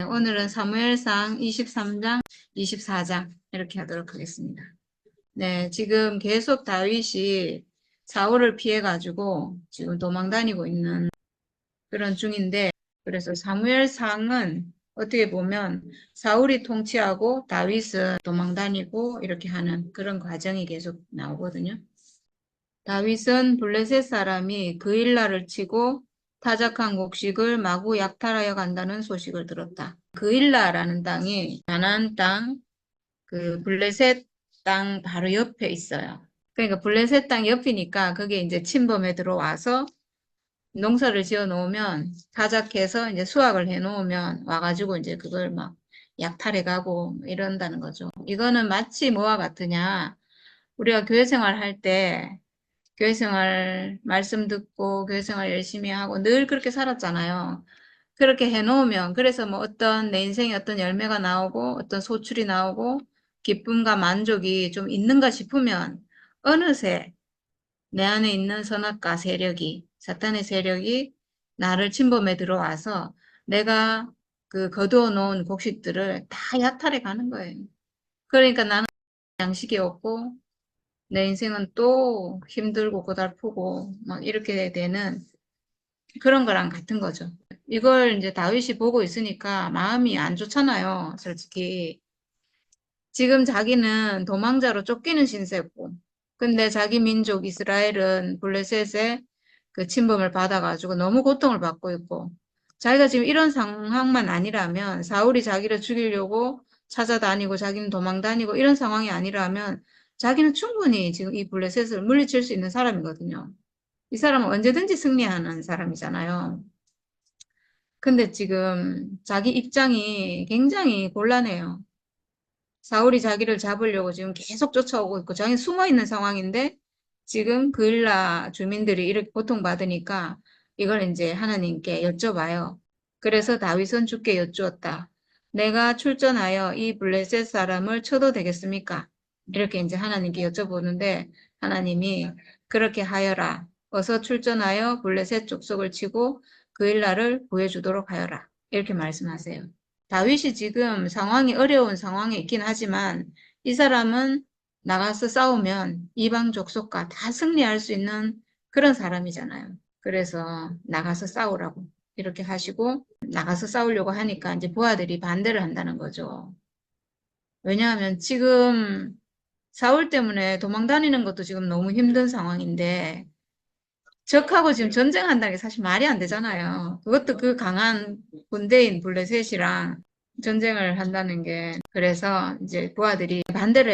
오늘은 사무엘상 23장, 24장 이렇게 하도록 하겠습니다. 네, 지금 계속 다윗이 사울을 피해가지고 지금 도망다니고 있는 그런 중인데, 그래서 사무엘상은 어떻게 보면 사울이 통치하고 다윗은 도망다니고 이렇게 하는 그런 과정이 계속 나오거든요. 다윗은 블레셋 사람이 그일라를 치고 타작한 곡식을 마구 약탈하여 간다는 소식을 들었다. 그일라라는 땅이 가나안 땅, 그 블레셋 땅 바로 옆에 있어요. 그러니까 블레셋 땅 옆이니까 그게 이제 침범에 들어와서 농사를 지어 놓으면 타작해서 이제 수확을 해 놓으면 와가지고 이제 그걸 막 약탈해 가고 이런다는 거죠. 이거는 마치 뭐와 같으냐? 우리가 교회 생활 할때 교회 생활 말씀 듣고 교회 생활 열심히 하고 늘 그렇게 살았잖아요. 그렇게 해놓으면 그래서 뭐 어떤 내 인생에 어떤 열매가 나오고 어떤 소출이 나오고 기쁨과 만족이 좀 있는가 싶으면 어느새 내 안에 있는 선악과 세력이 사탄의 세력이 나를 침범해 들어와서 내가 그 거두어 놓은 곡식들을 다 약탈해 가는 거예요. 그러니까 나는 양식이 없고 내 인생은 또 힘들고 고달프고 막 이렇게 되는 그런 거랑 같은 거죠. 이걸 이제 다윗이 보고 있으니까 마음이 안 좋잖아요, 솔직히. 지금 자기는 도망자로 쫓기는 신세고, 근데 자기 민족 이스라엘은 블레셋의 그 침범을 받아가지고 너무 고통을 받고 있고, 자기가 지금 이런 상황만 아니라면 사울이 자기를 죽이려고 찾아다니고 자기는 도망다니고 이런 상황이 아니라면 자기는 충분히 지금 이 블레셋을 물리칠 수 있는 사람이거든요. 이 사람은 언제든지 승리하는 사람이잖아요. 근데 지금 자기 입장이 굉장히 곤란해요. 사울이 자기를 잡으려고 지금 계속 쫓아오고 있고 자기는 숨어 있는 상황인데 지금 그일라 주민들이 이렇게 고통받으니까 이걸 이제 하나님께 여쭤봐요. 그래서 다윗은 주께 여쭈었다. 내가 출전하여 이 블레셋 사람을 쳐도 되겠습니까? 이렇게 이제 하나님께 여쭤보는데 하나님이 그렇게 하여라. 어서 출전하여 블레셋 족속을 치고 그일라를 구해주도록 하여라. 이렇게 말씀하세요. 다윗이 지금 상황이 어려운 상황에 있긴 하지만 이 사람은 나가서 싸우면 이방 족속과 다 승리할 수 있는 그런 사람이잖아요. 그래서 나가서 싸우라고 이렇게 하시고 나가서 싸우려고 하니까 이제 부하들이 반대를 한다는 거죠. 왜냐하면 지금 사울 때문에 도망다니는 것도 지금 너무 힘든 상황인데 적하고 지금 전쟁한다는 게 사실 말이 안 되잖아요. 그것도 그 강한 군대인 블레셋이랑 전쟁을 한다는 게 그래서 이제 부하들이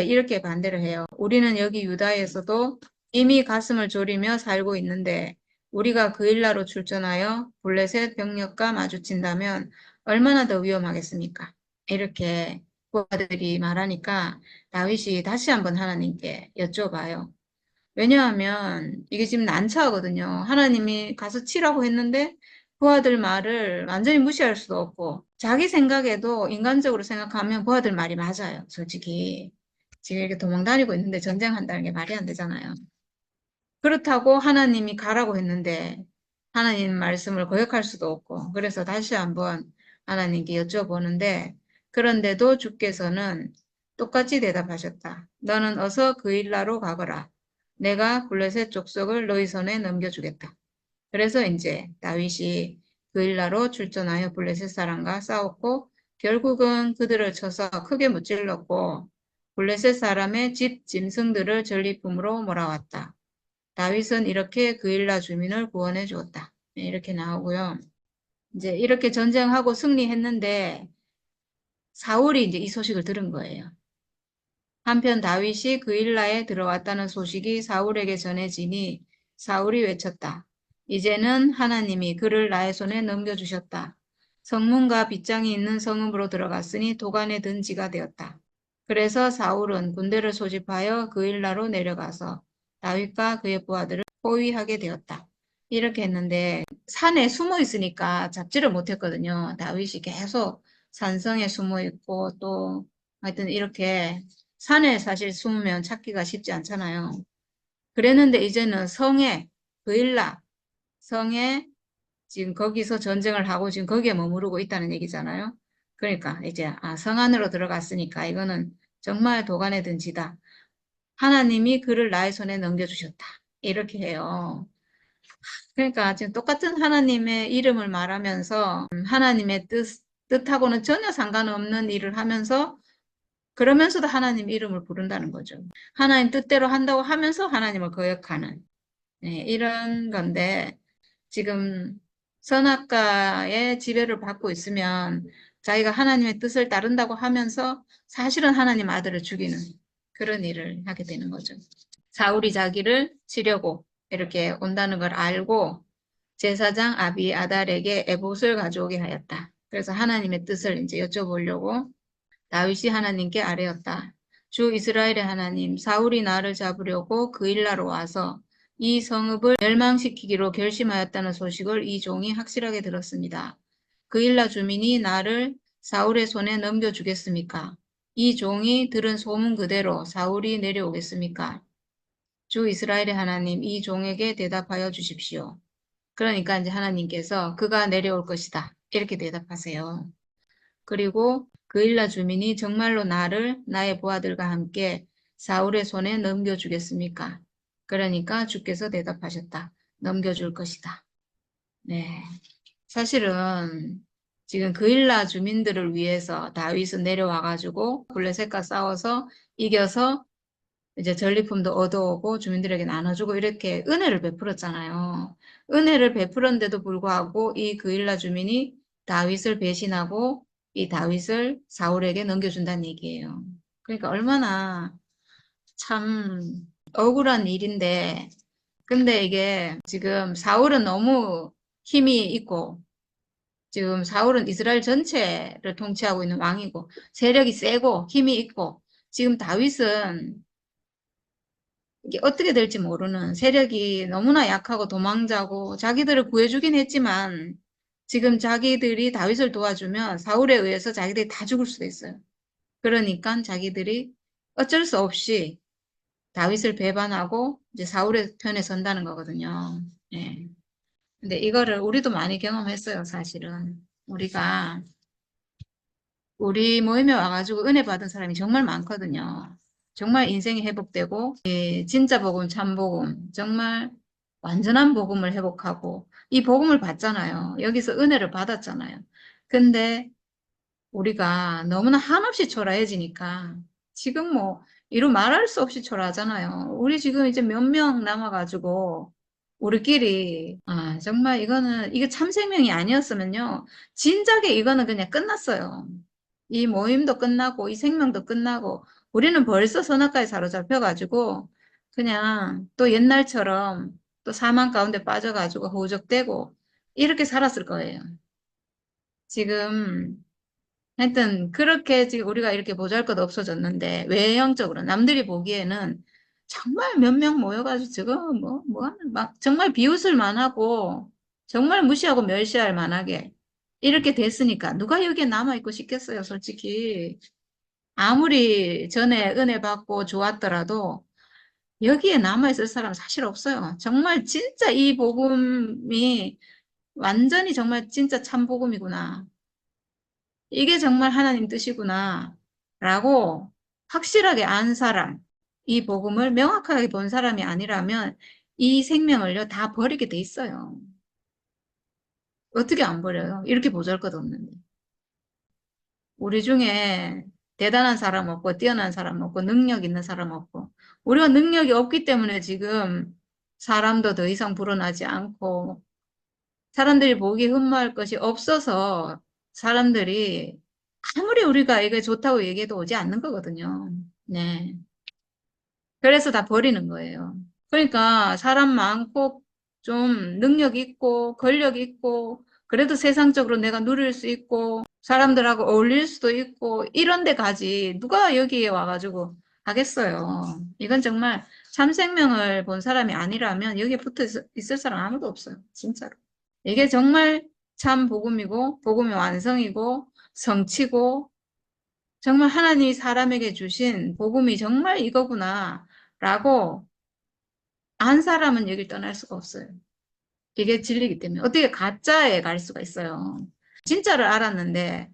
이렇게 반대를 해요. 우리는 여기 유다에서도 이미 가슴을 졸이며 살고 있는데 우리가 그일라로 출전하여 블레셋 병력과 마주친다면 얼마나 더 위험하겠습니까? 이렇게 부하들이 말하니까 다윗이 다시 한번 하나님께 여쭤봐요. 왜냐하면 이게 지금 난처하거든요. 하나님이 가서 치라고 했는데 부하들 말을 완전히 무시할 수도 없고 자기 생각에도 인간적으로 생각하면 부하들 말이 맞아요. 솔직히 지금 이렇게 도망다니고 있는데 전쟁한다는 게 말이 안 되잖아요. 그렇다고 하나님이 가라고 했는데 하나님 말씀을 거역할 수도 없고 그래서 다시 한번 하나님께 여쭤보는데 그런데도 주께서는 똑같이 대답하셨다. 너는 어서 그일라로 가거라. 내가 블레셋 족속을 너희 손에 넘겨주겠다. 그래서 이제 다윗이 그일라로 출전하여 블레셋 사람과 싸웠고 결국은 그들을 쳐서 크게 무찔렀고 블레셋 사람의 집 짐승들을 전리품으로 몰아왔다. 다윗은 이렇게 그일라 주민을 구원해 주었다. 네, 이렇게 나오고요. 이제 이렇게 전쟁하고 승리했는데 사울이 이제 이 소식을 들은 거예요. 한편 다윗이 그일라에 들어왔다는 소식이 사울에게 전해지니 사울이 외쳤다. 이제는 하나님이 그를 나의 손에 넘겨주셨다. 성문과 빗장이 있는 성읍으로 들어갔으니 도간에 든 지가 되었다. 그래서 사울은 군대를 소집하여 그일라로 내려가서 다윗과 그의 부하들을 포위하게 되었다. 이렇게 했는데 산에 숨어 있으니까 잡지를 못했거든요. 다윗이 계속 산성에 숨어 있고 또 하여튼 이렇게 산에 사실 숨으면 찾기가 쉽지 않잖아요. 그랬는데 이제는 성에 그일라 성에 지금 거기서 전쟁을 하고 지금 거기에 머무르고 있다는 얘기잖아요. 그러니까 이제 성 안으로 들어갔으니까 이거는 정말 도간에 든 지다. 하나님이 그를 나의 손에 넘겨주셨다. 이렇게 해요. 그러니까 지금 똑같은 하나님의 이름을 말하면서 하나님의 뜻하고는 전혀 상관없는 일을 하면서 그러면서도 하나님 이름을 부른다는 거죠. 하나님 뜻대로 한다고 하면서 하나님을 거역하는 이런 건데 지금 선악과의 지배를 받고 있으면 자기가 하나님의 뜻을 따른다고 하면서 사실은 하나님 아들을 죽이는 그런 일을 하게 되는 거죠. 사울이 자기를 치려고 이렇게 온다는 걸 알고 제사장 아비아달에게 에봇을 가져오게 하였다. 그래서 하나님의 뜻을 이제 여쭤보려고 다윗이 하나님께 아뢰었다. 주 이스라엘의 하나님, 사울이 나를 잡으려고 그 일나로 와서 이 성읍을 멸망시키기로 결심하였다는 소식을 이 종이 확실하게 들었습니다. 그 일나 주민이 나를 사울의 손에 넘겨주겠습니까? 이 종이 들은 소문 그대로 사울이 내려오겠습니까? 주 이스라엘의 하나님, 이 종에게 대답하여 주십시오. 그러니까 이제 하나님께서 그가 내려올 것이다. 이렇게 대답하세요. 그리고 그 일라 주민이 정말로 나를 나의 부하들과 함께 사울의 손에 넘겨주겠습니까? 그러니까 주께서 대답하셨다. 넘겨줄 것이다. 네. 사실은 지금 그 일라 주민들을 위해서 다윗은 내려와가지고 블레셋과 싸워서 이겨서 이제 전리품도 얻어오고 주민들에게 나눠주고 이렇게 은혜를 베풀었잖아요. 은혜를 베풀었는데도 불구하고 이 그일라 주민이 다윗을 배신하고 이 다윗을 사울에게 넘겨준다는 얘기예요. 그러니까 얼마나 참 억울한 일인데 근데 이게 지금 사울은 너무 힘이 있고 지금 사울은 이스라엘 전체를 통치하고 있는 왕이고 세력이 세고 힘이 있고 지금 다윗은 이게 어떻게 될지 모르는 세력이 너무나 약하고 도망자고 자기들을 구해주긴 했지만 지금 자기들이 다윗을 도와주면 사울에 의해서 자기들이 다 죽을 수도 있어요. 그러니까 자기들이 어쩔 수 없이 다윗을 배반하고 이제 사울의 편에 선다는 거거든요. 예. 근데 이거를 우리도 많이 경험했어요, 사실은. 우리 모임에 와가지고 은혜 받은 사람이 정말 많거든요. 정말 인생이 회복되고 진짜 복음, 참 복음, 정말 완전한 복음을 회복하고 이 복음을 받잖아요. 여기서 은혜를 받았잖아요. 근데 우리가 너무나 한없이 초라해지니까 지금 뭐 이루 말할 수 없이 초라하잖아요. 우리 지금 이제 몇 명 남아가지고 우리끼리 정말 이게 참 생명이 아니었으면요. 진작에 이거는 그냥 끝났어요. 이 모임도 끝나고 이 생명도 끝나고 우리는 벌써 선악과에 사로잡혀가지고 그냥 또 옛날처럼 또 사망 가운데 빠져가지고 허우적대고 이렇게 살았을 거예요. 지금 하여튼 그렇게 지금 우리가 이렇게 보잘것 없어졌는데 외형적으로 남들이 보기에는 정말 몇 명 모여가지고 저거 뭐 하는 막 정말 비웃을 만하고 정말 무시하고 멸시할 만하게 이렇게 됐으니까 누가 여기에 남아있고 싶겠어요, 솔직히. 아무리 전에 은혜 받고 좋았더라도 여기에 남아있을 사람 사실 없어요. 정말 진짜 이 복음이 완전히 정말 진짜 참 복음이구나. 이게 정말 하나님 뜻이구나. 라고 확실하게 안 사람, 이 복음을 명확하게 본 사람이 아니라면 이 생명을요, 다 버리게 돼 있어요. 어떻게 안 버려요? 이렇게 보잘것없는데. 우리 중에 대단한 사람 없고 뛰어난 사람 없고 능력 있는 사람 없고 우리가 능력이 없기 때문에 지금 사람도 더 이상 불어나지 않고 사람들이 보기 흠모할 것이 없어서 사람들이 아무리 우리가 이게 좋다고 얘기해도 오지 않는 거거든요. 네. 그래서 다 버리는 거예요. 그러니까 사람 많고 좀 능력 있고 권력 있고 그래도 세상적으로 내가 누릴 수 있고 사람들하고 어울릴 수도 있고 이런 데 가지 누가 여기에 와가지고 하겠어요. 이건 정말 참 생명을 본 사람이 아니라면 여기에 붙어 있을 사람 아무도 없어요. 진짜로. 이게 정말 참 복음이고 복음의 완성이고 성취고 정말 하나님이 사람에게 주신 복음이 정말 이거구나 라고 안 사람은 여길 떠날 수가 없어요. 이게 진리이기 때문에 어떻게 가짜에 갈 수가 있어요. 진짜를 알았는데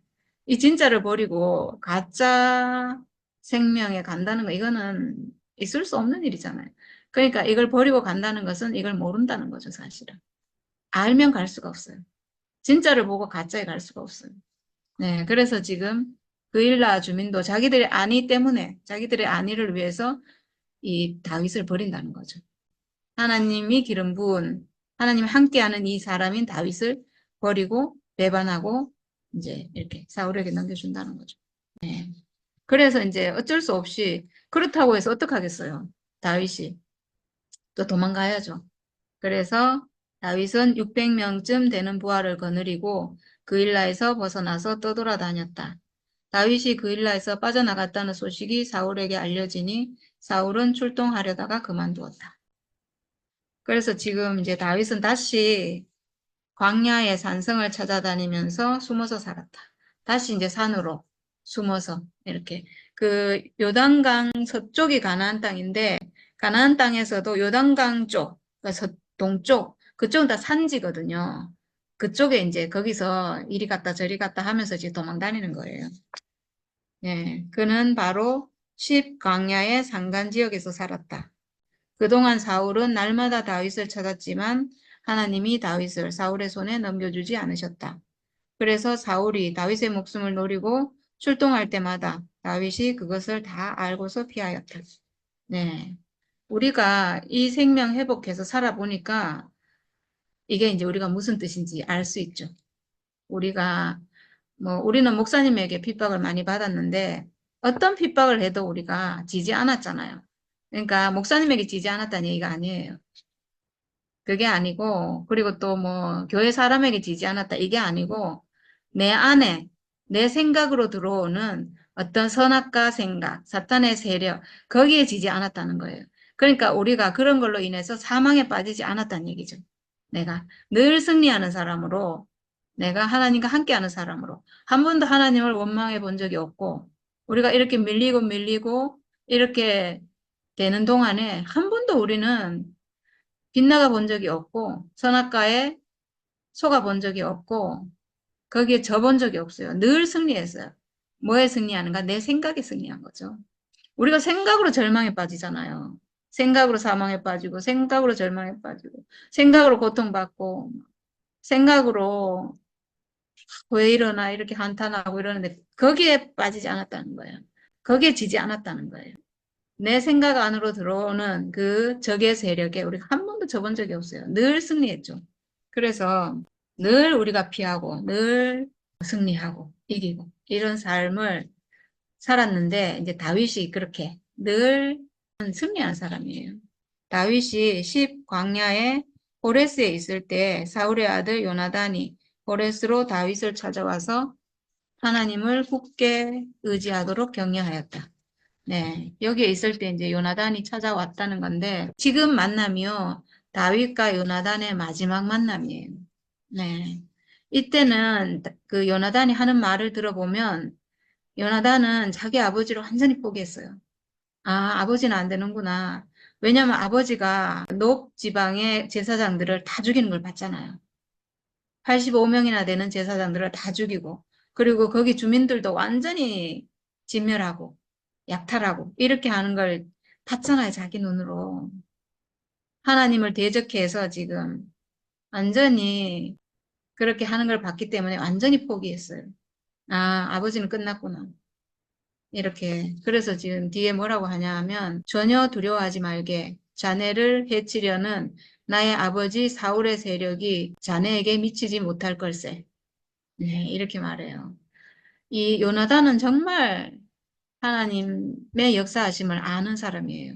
이 진짜를 버리고 가짜 생명에 간다는 거, 이거는 있을 수 없는 일이잖아요. 그러니까 이걸 버리고 간다는 것은 이걸 모른다는 거죠, 사실은. 알면 갈 수가 없어요. 진짜를 보고 가짜에 갈 수가 없어요. 네, 그래서 지금 그일라 주민도 자기들의 안위 때문에, 자기들의 안위를 위해서 이 다윗을 버린다는 거죠. 하나님이 기름 부은, 하나님이 함께하는 이 사람인 다윗을 버리고 배반하고 이제 이렇게 사울에게 넘겨준다는 거죠. 네. 그래서 이제 어쩔 수 없이 그렇다고 해서 어떡하겠어요. 다윗이 또 도망가야죠. 그래서 다윗은 600명쯤 되는 부하를 거느리고 그일라에서 벗어나서 떠돌아다녔다. 다윗이 그일라에서 빠져나갔다는 소식이 사울에게 알려지니 사울은 출동하려다가 그만두었다. 그래서 지금 이제 다윗은 다시 광야의 산성을 찾아다니면서 숨어서 살았다. 다시 이제 산으로 숨어서 이렇게 그 요단강 서쪽이 가나안 땅인데 가나안 땅에서도 요단강 쪽, 그러니까 동쪽 그쪽은 다 산지거든요. 그쪽에 이제 거기서 이리 갔다 저리 갔다 하면서 이제 도망 다니는 거예요. 예, 그는 바로 십광야의 산간 지역에서 살았다. 그동안 사울은 날마다 다윗을 찾았지만 하나님이 다윗을 사울의 손에 넘겨주지 않으셨다. 그래서 사울이 다윗의 목숨을 노리고 출동할 때마다 다윗이 그것을 다 알고서 피하였다. 네. 우리가 이 생명 회복해서 살아보니까 이게 이제 우리가 무슨 뜻인지 알 수 있죠. 우리가 우리는 목사님에게 핍박을 많이 받았는데 어떤 핍박을 해도 우리가 지지 않았잖아요. 그러니까 목사님에게 지지 않았다는 얘기가 아니에요. 그게 아니고, 그리고 또 교회 사람에게 지지 않았다. 이게 아니고, 내 안에, 내 생각으로 들어오는 어떤 선악과 생각, 사탄의 세력, 거기에 지지 않았다는 거예요. 그러니까 우리가 그런 걸로 인해서 사망에 빠지지 않았다는 얘기죠. 내가 늘 승리하는 사람으로, 내가 하나님과 함께하는 사람으로, 한 번도 하나님을 원망해 본 적이 없고, 우리가 이렇게 밀리고, 이렇게 되는 동안에 한 번도 우리는 빗나가 본 적이 없고 선악과에 속아 본 적이 없고 거기에 져본 적이 없어요. 늘 승리했어요. 뭐에 승리하는가? 내 생각에 승리한 거죠. 우리가 생각으로 절망에 빠지잖아요. 생각으로 사망에 빠지고 생각으로 절망에 빠지고 생각으로 고통받고 생각으로 왜 이러나 이렇게 한탄하고 이러는데 거기에 빠지지 않았다는 거예요. 거기에 지지 않았다는 거예요. 내 생각 안으로 들어오는 그 적의 세력에 우리가 한 번도 져본 적이 없어요. 늘 승리했죠. 그래서 늘 우리가 피하고 늘 승리하고 이기고 이런 삶을 살았는데 이제 다윗이 그렇게 늘 승리한 사람이에요. 다윗이 십 광야에 호레스에 있을 때 사울의 아들 요나단이 호레스로 다윗을 찾아와서 하나님을 굳게 의지하도록 격려하였다. 네, 여기에 있을 때 이제 요나단이 찾아왔다는 건데 지금 만남이요 다윗과 요나단의 마지막 만남이에요. 네, 이때는 그 요나단이 하는 말을 들어보면 요나단은 자기 아버지를 완전히 포기했어요. 아, 아버지는 안 되는구나. 왜냐면 아버지가 높 지방의 제사장들을 다 죽이는 걸 봤잖아요. 85명이나 되는 제사장들을 다 죽이고 그리고 거기 주민들도 완전히 진멸하고 약탈하고 이렇게 하는 걸 봤잖아요. 자기 눈으로. 하나님을 대적해서 지금 완전히 그렇게 하는 걸 봤기 때문에 완전히 포기했어요. 아, 아버지는 끝났구나. 이렇게. 그래서 지금 뒤에 뭐라고 하냐 하면 전혀 두려워하지 말게. 자네를 해치려는 나의 아버지 사울의 세력이 자네에게 미치지 못할 걸세. 네, 이렇게 말해요. 이 요나단은 정말 하나님의 역사하심을 아는 사람이에요.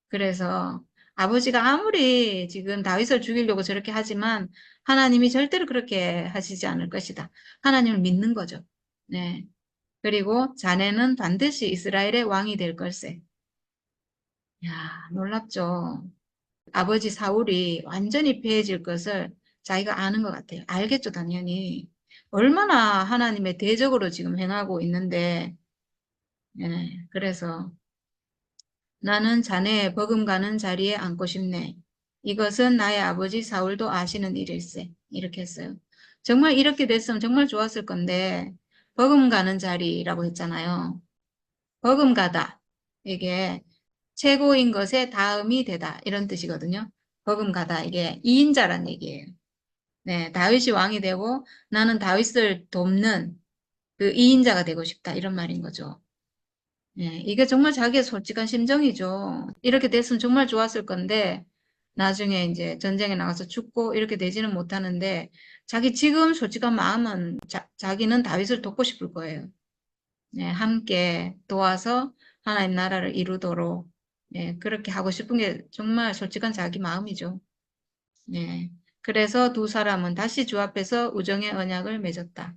그래서 아버지가 아무리 지금 다윗을 죽이려고 저렇게 하지만 하나님이 절대로 그렇게 하시지 않을 것이다. 하나님을 믿는 거죠. 네. 그리고 자네는 반드시 이스라엘의 왕이 될 걸세. 야, 놀랍죠. 아버지 사울이 완전히 패해질 것을 자기가 아는 것 같아요. 알겠죠, 당연히. 얼마나 하나님의 대적으로 지금 행하고 있는데, 그래서 나는 자네의 버금가는 자리에 앉고 싶네. 이것은 나의 아버지 사울도 아시는 일일세. 이렇게 했어요. 정말 이렇게 됐으면 정말 좋았을 건데 버금가는 자리라고 했잖아요. 버금가다. 이게 최고인 것의 다음이 되다. 이런 뜻이거든요. 버금가다. 이게 이인자란 얘기예요. 네, 다윗이 왕이 되고 나는 다윗을 돕는 그 이인자가 되고 싶다. 이런 말인 거죠. 네, 이게 정말 자기의 솔직한 심정이죠. 이렇게 됐으면 정말 좋았을 건데 나중에 이제 전쟁에 나가서 죽고 이렇게 되지는 못하는데 자기 지금 솔직한 마음은 자기는 다윗을 돕고 싶을 거예요. 네, 함께 도와서 하나님 나라를 이루도록 네, 그렇게 하고 싶은 게 정말 솔직한 자기 마음이죠. 네, 그래서 두 사람은 다시 주 앞에서 우정의 언약을 맺었다.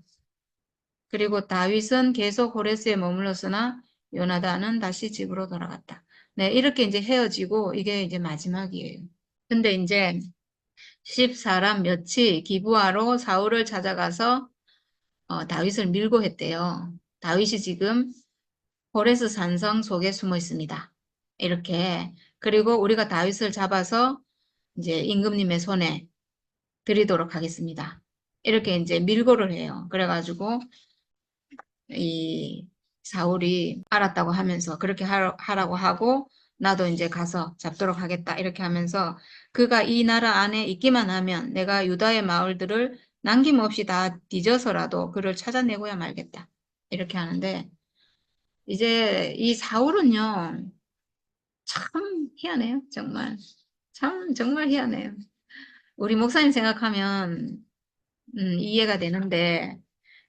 그리고 다윗은 계속 호레스에 머물렀으나 요나단은 다시 집으로 돌아갔다. 네, 이렇게 이제 헤어지고 이게 이제 마지막이에요. 근데 이제 14람 몇이 기브아로 사울을 찾아가서 다윗을 밀고 했대요. 다윗이 지금 호레스 산성 속에 숨어 있습니다. 이렇게. 그리고 우리가 다윗을 잡아서 이제 임금님의 손에 드리도록 하겠습니다. 이렇게 이제 밀고를 해요. 그래가지고 이 사울이 알았다고 하면서 그렇게 하라고 하고 나도 이제 가서 잡도록 하겠다. 이렇게 하면서 그가 이 나라 안에 있기만 하면 내가 유다의 마을들을 남김없이 다 뒤져서라도 그를 찾아내고야 말겠다. 이렇게 하는데 이제 이 사울은요. 참 희한해요. 정말. 참 정말 희한해요. 우리 목사님 생각하면 이해가 되는데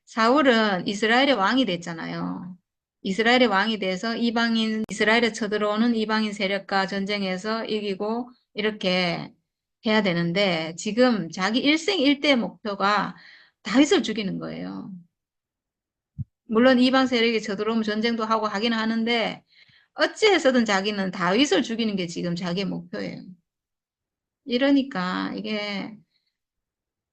사울은 이스라엘의 왕이 됐잖아요. 이스라엘의 왕이 돼서 이스라엘에 쳐들어오는 이방인 세력과 전쟁에서 이기고 이렇게 해야 되는데 지금 자기 일생일대의 목표가 다윗을 죽이는 거예요. 물론 이방 세력이 쳐들어오면 전쟁도 하고 하긴 하는데 어찌해서든 자기는 다윗을 죽이는 게 지금 자기의 목표예요. 이러니까 이게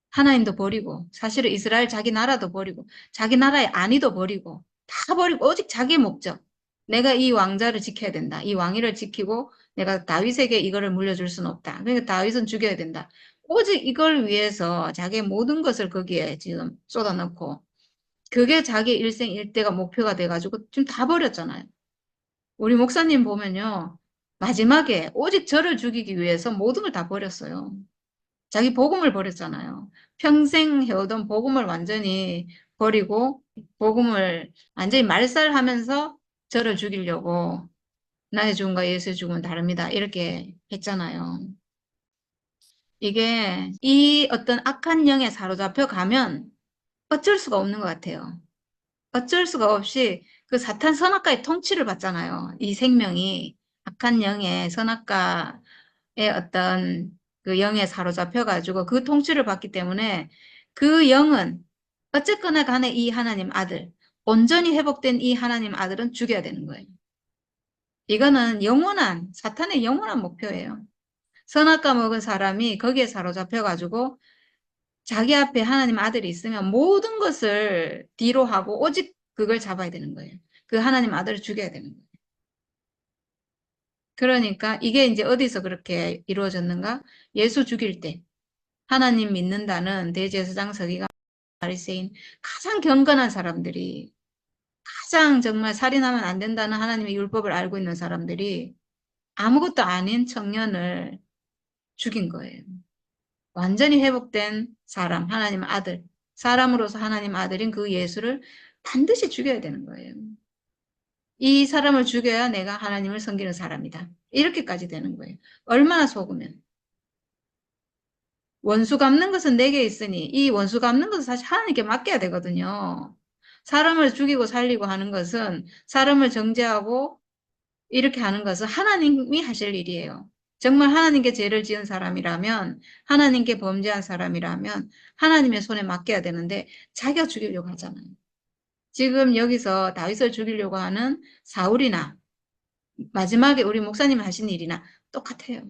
하나님도 버리고 사실은 이스라엘 자기 나라도 버리고 자기 나라의 안위도 버리고 다 버리고 오직 자기의 목적. 내가 이 왕자를 지켜야 된다. 이 왕위를 지키고 내가 다윗에게 이거를 물려줄 수는 없다. 그러니까 다윗은 죽여야 된다. 오직 이걸 위해서 자기의 모든 것을 거기에 지금 쏟아넣고 그게 자기 일생일대가 목표가 돼가지고 지금 다 버렸잖아요. 우리 목사님 보면요. 마지막에 오직 저를 죽이기 위해서 모든 걸 다 버렸어요. 자기 복음을 버렸잖아요. 평생 해오던 복음을 완전히 버리고 복음을 완전히 말살하면서 저를 죽이려고 나의 죽음과 예수의 죽음은 다릅니다. 이렇게 했잖아요. 이게 이 어떤 악한 영에 사로잡혀 가면 어쩔 수가 없는 것 같아요. 어쩔 수가 없이 그 사탄 선악과의 통치를 받잖아요. 이 생명이 악한 영의 선악과의 어떤 그 영에 사로잡혀가지고 그 통치를 받기 때문에 그 영은 어쨌거나 간에 이 하나님 아들, 온전히 회복된 이 하나님 아들은 죽여야 되는 거예요. 이거는 영원한, 사탄의 영원한 목표예요. 선악과 먹은 사람이 거기에 사로잡혀가지고 자기 앞에 하나님 아들이 있으면 모든 것을 뒤로 하고 오직 그걸 잡아야 되는 거예요. 그 하나님 아들을 죽여야 되는 거예요. 그러니까 이게 이제 어디서 그렇게 이루어졌는가? 예수 죽일 때 하나님 믿는다는 대제사장 서기관 바리새인 가장 경건한 사람들이 가장 정말 살인하면 안 된다는 하나님의 율법을 알고 있는 사람들이 아무것도 아닌 청년을 죽인 거예요. 완전히 회복된 사람, 하나님 아들, 사람으로서 하나님 아들인 그 예수를 반드시 죽여야 되는 거예요. 이 사람을 죽여야 내가 하나님을 섬기는 사람이다. 이렇게까지 되는 거예요. 얼마나 속으면. 원수 갚는 것은 내게 있으니 이 원수 갚는 것은 사실 하나님께 맡겨야 되거든요. 사람을 죽이고 살리고 하는 것은 사람을 정죄하고 이렇게 하는 것은 하나님이 하실 일이에요. 정말 하나님께 죄를 지은 사람이라면 하나님께 범죄한 사람이라면 하나님의 손에 맡겨야 되는데 자기가 죽이려고 하잖아요. 지금 여기서 다윗을 죽이려고 하는 사울이나 마지막에 우리 목사님 하신 일이나 똑같아요.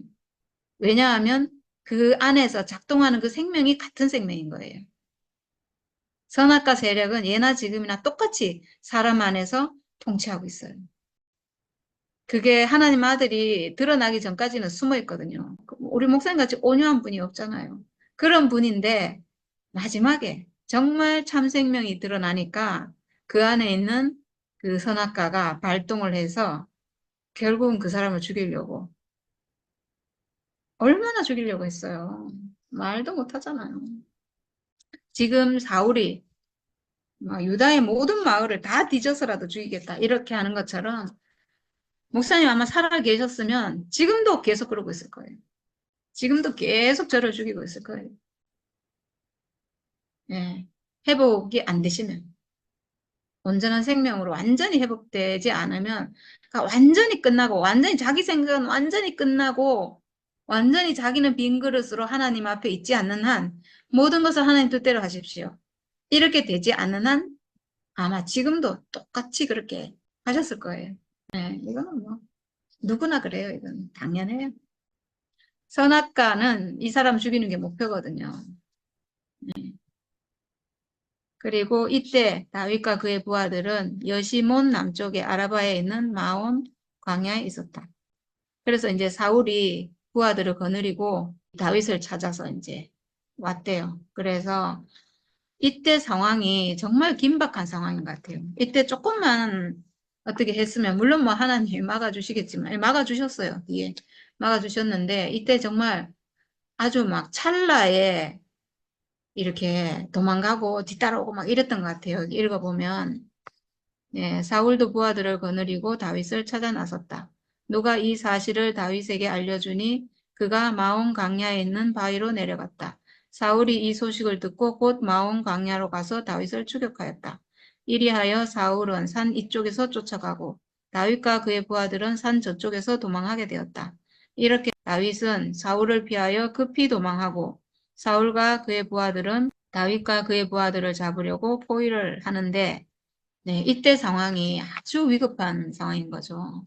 왜냐하면 그 안에서 작동하는 그 생명이 같은 생명인 거예요. 선악과 세력은 예나 지금이나 똑같이 사람 안에서 통치하고 있어요. 그게 하나님 아들이 드러나기 전까지는 숨어 있거든요. 우리 목사님 같이 온유한 분이 없잖아요. 그런 분인데 마지막에 정말 참 생명이 드러나니까 그 안에 있는 그 선악과가 발동을 해서 결국은 그 사람을 죽이려고 얼마나 죽이려고 했어요. 말도 못 하잖아요. 지금 사울이 막 유다의 모든 마을을 다 뒤져서라도 죽이겠다 이렇게 하는 것처럼 목사님 아마 살아 계셨으면 지금도 계속 그러고 있을 거예요. 지금도 계속 저를 죽이고 있을 거예요. 예. 회복이 안 되시면 온전한 생명으로 완전히 회복되지 않으면 그러니까 완전히 끝나고 완전히 자기 생각은 완전히 끝나고 완전히 자기는 빈 그릇으로 하나님 앞에 있지 않는 한 모든 것을 하나님 뜻대로 하십시오. 이렇게 되지 않는 한 아마 지금도 똑같이 그렇게 하셨을 거예요. 네, 이거는 뭐 누구나 그래요. 이건 당연해요. 선악과는 이 사람 죽이는 게 목표거든요. 네. 그리고 이때 다윗과 그의 부하들은 여시몬 남쪽의 아라바에 있는 마온 광야에 있었다. 그래서 이제 사울이 부하들을 거느리고 다윗을 찾아서 이제 왔대요. 그래서 이때 상황이 정말 긴박한 상황인 것 같아요. 이때 조금만 어떻게 했으면 물론 뭐 하나님이 막아주시겠지만 막아주셨어요. 뒤에 막아주셨는데 이때 정말 아주 막 찰나에 이렇게 도망가고 뒤따라오고 막 이랬던 것 같아요. 여기 읽어보면 예, 사울도 부하들을 거느리고 다윗을 찾아 나섰다. 누가 이 사실을 다윗에게 알려주니 그가 마온 광야에 있는 바위로 내려갔다. 사울이 이 소식을 듣고 곧 마온 광야로 가서 다윗을 추격하였다. 이리하여 사울은 산 이쪽에서 쫓아가고 다윗과 그의 부하들은 산 저쪽에서 도망하게 되었다. 이렇게 다윗은 사울을 피하여 급히 도망하고 사울과 그의 부하들은 다윗과 그의 부하들을 잡으려고 포위를 하는데 네, 이때 상황이 아주 위급한 상황인 거죠.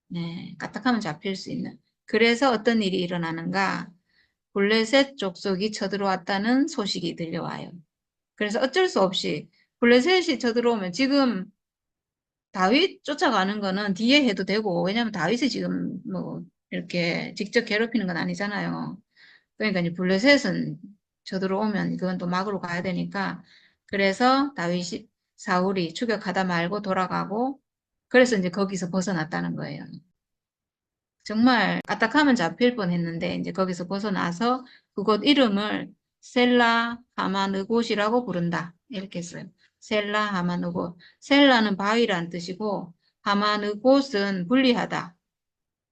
네, 까딱하면 잡힐 수 있는. 그래서 어떤 일이 일어나는가? 블레셋 족속이 쳐들어왔다는 소식이 들려와요. 그래서 어쩔 수 없이 블레셋이 쳐들어오면 지금 다윗 쫓아가는 거는 뒤에 해도 되고, 왜냐면 다윗이 지금 뭐 이렇게 직접 괴롭히는 건 아니잖아요. 그러니까 이제 블레셋은 쳐들어오면 그건 또 막으로 가야 되니까 그래서 다윗이 사울이 추격하다 말고 돌아가고 그래서 이제 거기서 벗어났다는 거예요. 정말 까딱하면 잡힐 뻔했는데 이제 거기서 벗어나서 그곳 이름을 셀라 하마느곳이라고 부른다. 이렇게 했어요. 셀라 하마느곳. 셀라는 바위란 뜻이고 하마느곳은 분리하다.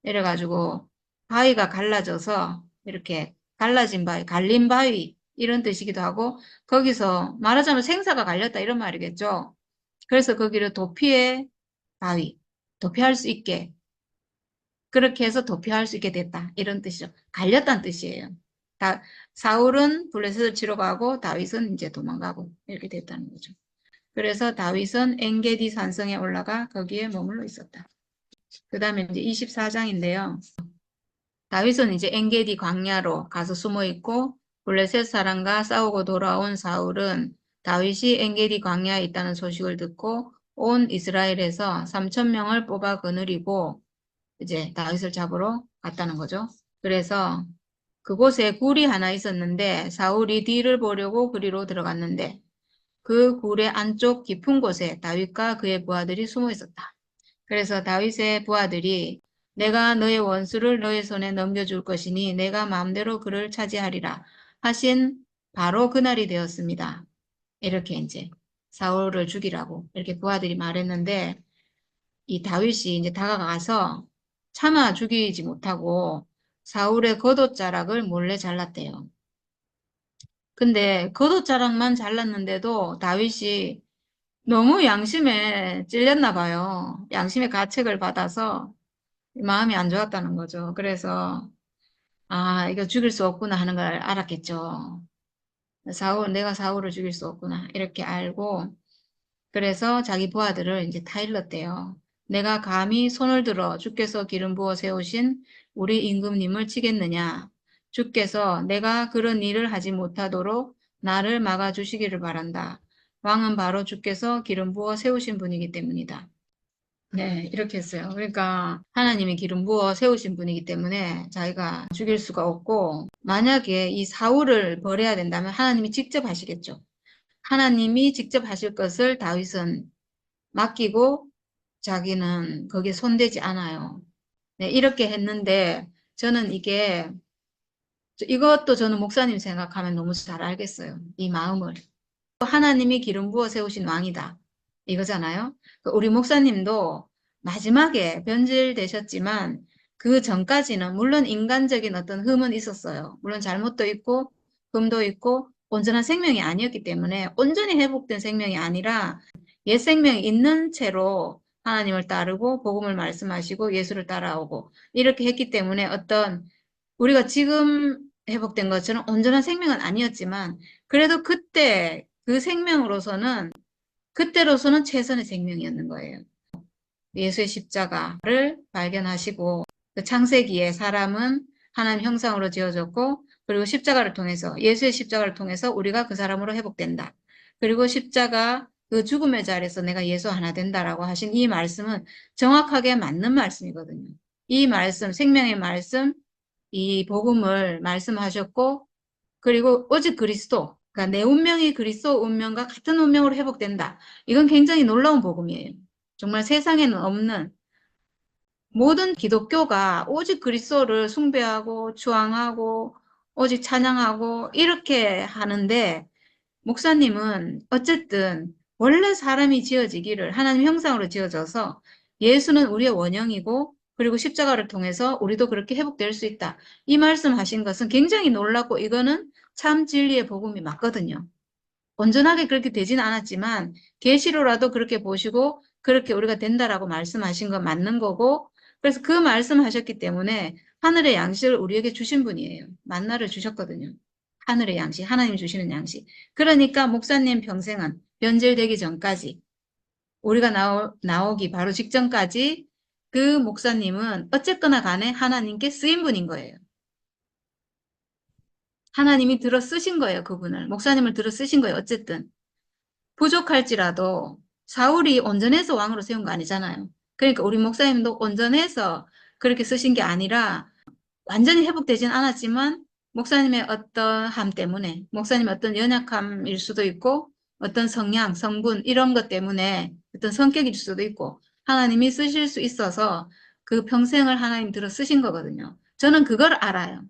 이래가지고 바위가 갈라져서 이렇게 갈라진 바위, 갈린 바위 이런 뜻이기도 하고 거기서 말하자면 생사가 갈렸다 이런 말이겠죠. 그래서 거기를 도피의 바위, 도피할 수 있게 그렇게 해서 도피할 수 있게 됐다 이런 뜻이죠. 갈렸다는 뜻이에요. 사울은 블레셋을 치러 가고 다윗은 이제 도망가고 이렇게 됐다는 거죠. 그래서 다윗은 엔게디 산성에 올라가 거기에 머물러 있었다. 그 다음에 이제 24장인데요. 다윗은 이제 엔게디 광야로 가서 숨어 있고 블레셋 사람과 싸우고 돌아온 사울은 다윗이 엔게디 광야에 있다는 소식을 듣고 온 이스라엘에서 3,000명을 뽑아 거느리고 이제 다윗을 잡으러 갔다는 거죠. 그래서 그곳에 굴이 하나 있었는데 사울이 뒤를 보려고 그리로 들어갔는데 그 굴의 안쪽 깊은 곳에 다윗과 그의 부하들이 숨어 있었다. 그래서 다윗의 부하들이 내가 너의 원수를 너의 손에 넘겨줄 것이니 내가 마음대로 그를 차지하리라 하신 바로 그날이 되었습니다. 이렇게 이제 사울을 죽이라고 이렇게 부하들이 말했는데 이 다윗이 이제 다가가서 차마 죽이지 못하고 사울의 겉옷자락을 몰래 잘랐대요. 근데 겉옷자락만 잘랐는데도 다윗이 너무 양심에 찔렸나 봐요. 양심의 가책을 받아서 마음이 안 좋았다는 거죠. 그래서 아 이거 죽일 수 없구나 하는 걸 알았겠죠. 내가 사울을 죽일 수 없구나 이렇게 알고 그래서 자기 부하들을 이제 다 일렀대요. 내가 감히 손을 들어 주께서 기름 부어 세우신 우리 임금님을 치겠느냐. 주께서 내가 그런 일을 하지 못하도록 나를 막아주시기를 바란다. 왕은 바로 주께서 기름 부어 세우신 분이기 때문이다. 네, 이렇게 했어요. 그러니까 하나님이 기름 부어 세우신 분이기 때문에 자기가 죽일 수가 없고 만약에 이 사울을 벌해야 된다면 하나님이 직접 하시겠죠. 하나님이 직접 하실 것을 다윗은 맡기고 자기는 거기에 손대지 않아요. 네, 이렇게 했는데 저는 이것도 저는 목사님 생각하면 너무 잘 알겠어요. 이 마음을. 하나님이 기름 부어 세우신 왕이다. 이거잖아요. 우리 목사님도 마지막에 변질되셨지만 그 전까지는 물론 인간적인 어떤 흠은 있었어요. 물론 잘못도 있고 흠도 있고 온전한 생명이 아니었기 때문에 온전히 회복된 생명이 아니라 옛 생명이 있는 채로 하나님을 따르고 복음을 말씀하시고 예수를 따라오고 이렇게 했기 때문에 어떤 우리가 지금 회복된 것처럼 온전한 생명은 아니었지만 그래도 그때 그 생명으로서는 그때로서는 최선의 생명이었는 거예요. 예수의 십자가를 발견하시고 그 창세기에 사람은 하나님 형상으로 지어졌고 그리고 십자가를 통해서 예수의 십자가를 통해서 우리가 그 사람으로 회복된다. 그리고 십자가 그 죽음의 자리에서 내가 예수 하나 된다라고 하신 이 말씀은 정확하게 맞는 말씀이거든요. 이 말씀, 생명의 말씀, 이 복음을 말씀하셨고 그리고 오직 그리스도, 그러니까 내 운명이 그리스도 운명과 같은 운명으로 회복된다. 이건 굉장히 놀라운 복음이에요. 정말 세상에는 없는 모든 기독교가 오직 그리스도를 숭배하고 추앙하고 오직 찬양하고 이렇게 하는데 목사님은 어쨌든 원래 사람이 지어지기를 하나님 형상으로 지어져서 예수는 우리의 원형이고 그리고 십자가를 통해서 우리도 그렇게 회복될 수 있다. 이 말씀하신 것은 굉장히 놀랍고 이거는 참 진리의 복음이 맞거든요. 온전하게 그렇게 되지는 않았지만 계시로라도 그렇게 보시고 그렇게 우리가 된다라고 말씀하신 건 맞는 거고 그래서 그 말씀하셨기 때문에 하늘의 양식을 우리에게 주신 분이에요. 만나를 주셨거든요. 하늘의 양식, 하나님 주시는 양식. 그러니까 목사님 평생은 변절되기 전까지 우리가 나오기 바로 직전까지 그 목사님은 어쨌거나 간에 하나님께 쓰인 분인 거예요. 하나님이 들어 쓰신 거예요, 그분을. 목사님을 들어 쓰신 거예요, 어쨌든. 부족할지라도 사울이 온전해서 왕으로 세운 거 아니잖아요. 그러니까 우리 목사님도 온전해서 그렇게 쓰신 게 아니라 완전히 회복되진 않았지만 목사님의 어떤 함 때문에 목사님의 어떤 연약함일 수도 있고 어떤 성향, 성분 이런 것 때문에 어떤 성격일 수도 있고 하나님이 쓰실 수 있어서 그 평생을 하나님 들어 쓰신 거거든요. 저는 그걸 알아요.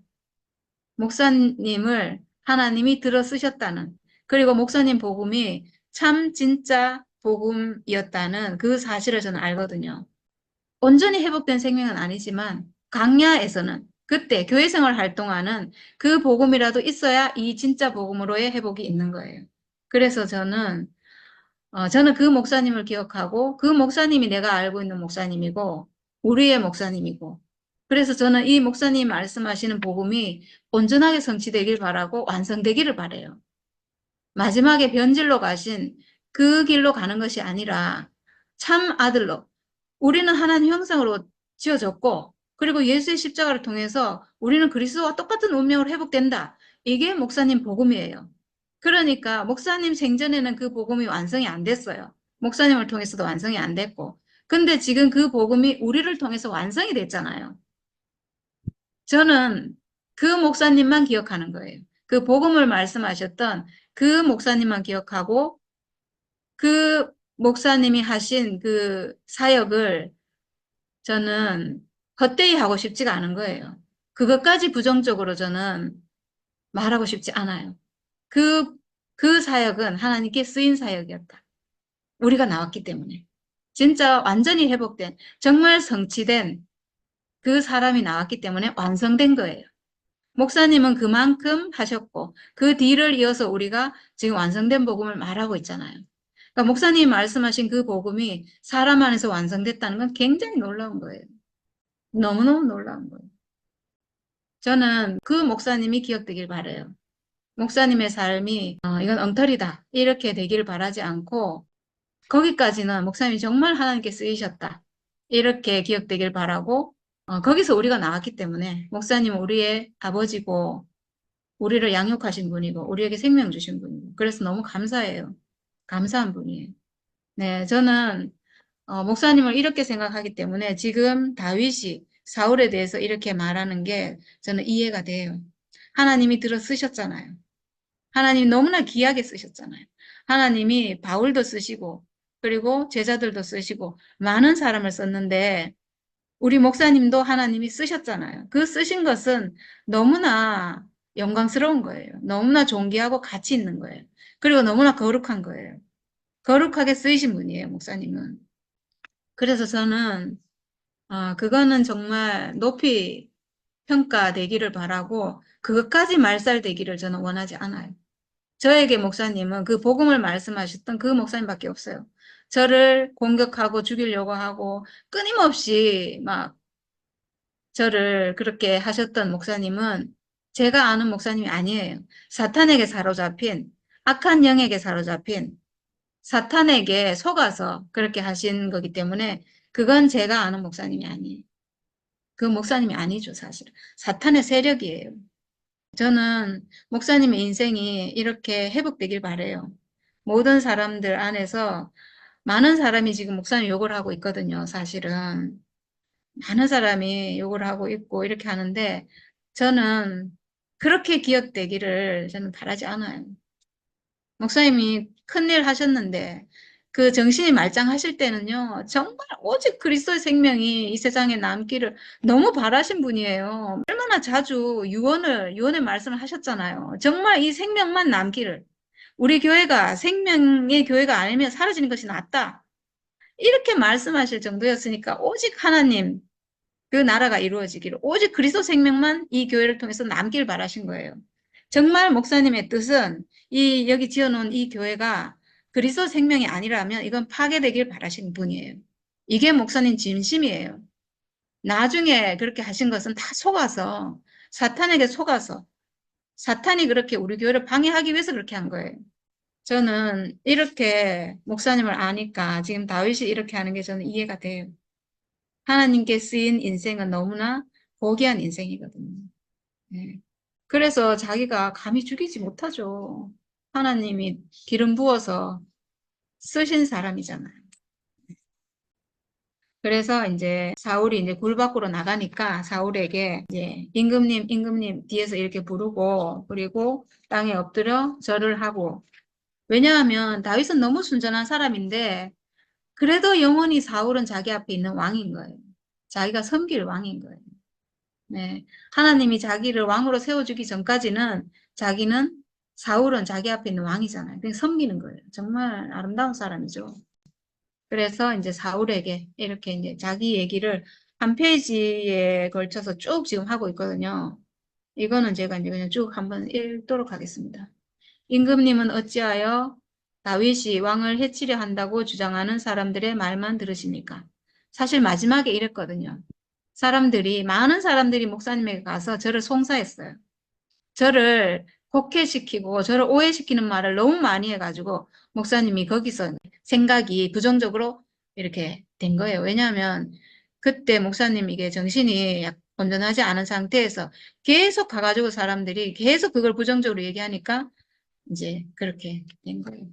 목사님을 하나님이 들어 쓰셨다는 그리고 목사님 복음이 참 진짜 복음이었다는 그 사실을 저는 알거든요. 온전히 회복된 생명은 아니지만 강야에서는 그때 교회 생활 할 동안은 그 복음이라도 있어야 이 진짜 복음으로의 회복이 있는 거예요. 그래서 저는 그 목사님을 기억하고 그 목사님이 내가 알고 있는 목사님이고 우리의 목사님이고 그래서 저는 이 목사님 말씀하시는 복음이 온전하게 성취되길 바라고 완성되기를 바라요. 마지막에 변질로 가신 그 길로 가는 것이 아니라 참 아들로 우리는 하나님 형상으로 지어졌고 그리고 예수의 십자가를 통해서 우리는 그리스도와 똑같은 운명으로 회복된다. 이게 목사님 복음이에요. 그러니까 목사님 생전에는 그 복음이 완성이 안 됐어요. 목사님을 통해서도 완성이 안 됐고 근데 지금 그 복음이 우리를 통해서 완성이 됐잖아요. 저는 그 목사님만 기억하는 거예요. 그 복음을 말씀하셨던 그 목사님만 기억하고 그 목사님이 하신 그 사역을 저는 헛되이 하고 싶지가 않은 거예요. 그것까지 부정적으로 저는 말하고 싶지 않아요. 그, 그 사역은 하나님께 쓰인 사역이었다. 우리가 나왔기 때문에. 진짜 완전히 회복된, 정말 성취된 그 사람이 나왔기 때문에 완성된 거예요. 목사님은 그만큼 하셨고 그 뒤를 이어서 우리가 지금 완성된 복음을 말하고 있잖아요. 그러니까 목사님이 말씀하신 그 복음이 사람 안에서 완성됐다는 건 굉장히 놀라운 거예요. 너무너무 놀라운 거예요. 저는 그 목사님이 기억되길 바라요. 목사님의 삶이 이건 엉터리다 이렇게 되기를 바라지 않고 거기까지는 목사님이 정말 하나님께 쓰이셨다 이렇게 기억되길 바라고 거기서 우리가 나왔기 때문에 목사님은 우리의 아버지고 우리를 양육하신 분이고 우리에게 생명 주신 분이고 그래서 너무 감사해요. 감사한 분이에요. 네, 저는 목사님을 이렇게 생각하기 때문에 지금 다윗이 사울에 대해서 이렇게 말하는 게 저는 이해가 돼요. 하나님이 들어 쓰셨잖아요. 하나님이 너무나 귀하게 쓰셨잖아요. 하나님이 바울도 쓰시고 그리고 제자들도 쓰시고 많은 사람을 썼는데 우리 목사님도 하나님이 쓰셨잖아요. 그 쓰신 것은 너무나 영광스러운 거예요. 너무나 존귀하고 가치 있는 거예요. 그리고 너무나 거룩한 거예요. 거룩하게 쓰이신 분이에요, 목사님은. 그래서 저는 그거는 정말 높이 평가되기를 바라고 그것까지 말살되기를 저는 원하지 않아요. 저에게 목사님은 그 복음을 말씀하셨던 그 목사님밖에 없어요. 저를 공격하고 죽이려고 하고 끊임없이 막 저를 그렇게 하셨던 목사님은 제가 아는 목사님이 아니에요. 사탄에게 사로잡힌, 악한 영에게 사로잡힌, 사탄에게 속아서 그렇게 하신 거기 때문에 그건 제가 아는 목사님이 아니에요. 그 목사님이 아니죠, 사실. 사탄의 세력이에요. 저는 목사님의 인생이 이렇게 회복되길 바래요. 모든 사람들 안에서 많은 사람이 지금 목사님 욕을 하고 있거든요, 사실은. 많은 사람이 욕을 하고 있고 이렇게 하는데 저는 그렇게 기억되기를 저는 바라지 않아요. 목사님이 큰일 하셨는데 그 정신이 말짱하실 때는요, 정말 오직 그리스도의 생명이 이 세상에 남기를 너무 바라신 분이에요. 얼마나 자주 유언의 말씀을 하셨잖아요. 정말 이 생명만 남기를. 우리 교회가 생명의 교회가 아니면 사라지는 것이 낫다. 이렇게 말씀하실 정도였으니까 오직 하나님, 그 나라가 이루어지기를 오직 그리스도 생명만 이 교회를 통해서 남길 바라신 거예요. 정말 목사님의 뜻은 이 여기 지어놓은 이 교회가 그리스도 생명이 아니라면 이건 파괴되길 바라시는 분이에요. 이게 목사님 진심이에요. 나중에 그렇게 하신 것은 다 속아서 사탄에게 속아서 사탄이 그렇게 우리 교회를 방해하기 위해서 그렇게 한 거예요. 저는 이렇게 목사님을 아니까 지금 다윗이 이렇게 하는 게 저는 이해가 돼요. 하나님께 쓰인 인생은 너무나 고귀한 인생이거든요. 네. 그래서 자기가 감히 죽이지 못하죠. 하나님이 기름 부어서 쓰신 사람이잖아요. 그래서 이제 사울이 이제 굴 밖으로 나가니까 사울에게 이제 임금님 뒤에서 이렇게 부르고 그리고 땅에 엎드려 절을 하고 왜냐하면 다윗은 너무 순전한 사람인데 그래도 영원히 사울은 자기 앞에 있는 왕인 거예요. 자기가 섬길 왕인 거예요. 네. 하나님이 자기를 왕으로 세워주기 전까지는 자기는 사울은 자기 앞에 있는 왕이잖아요. 그냥 섬기는 거예요. 정말 아름다운 사람이죠. 그래서 이제 사울에게 이렇게 이제 자기 얘기를 한 페이지에 걸쳐서 쭉 지금 하고 있거든요. 이거는 제가 이제 그냥 쭉 한번 읽도록 하겠습니다. 임금님은 어찌하여 다윗이 왕을 해치려 한다고 주장하는 사람들의 말만 들으십니까? 사실 마지막에 이랬거든요. 많은 사람들이 목사님에게 가서 저를 송사했어요. 저를 곡해시키고 저를 오해시키는 말을 너무 많이 해가지고 목사님이 거기서 생각이 부정적으로 이렇게 된 거예요. 왜냐하면 그때 목사님 이게 정신이 온전하지 않은 상태에서 계속 가가지고 사람들이 계속 그걸 부정적으로 얘기하니까 이제 그렇게 된 거예요.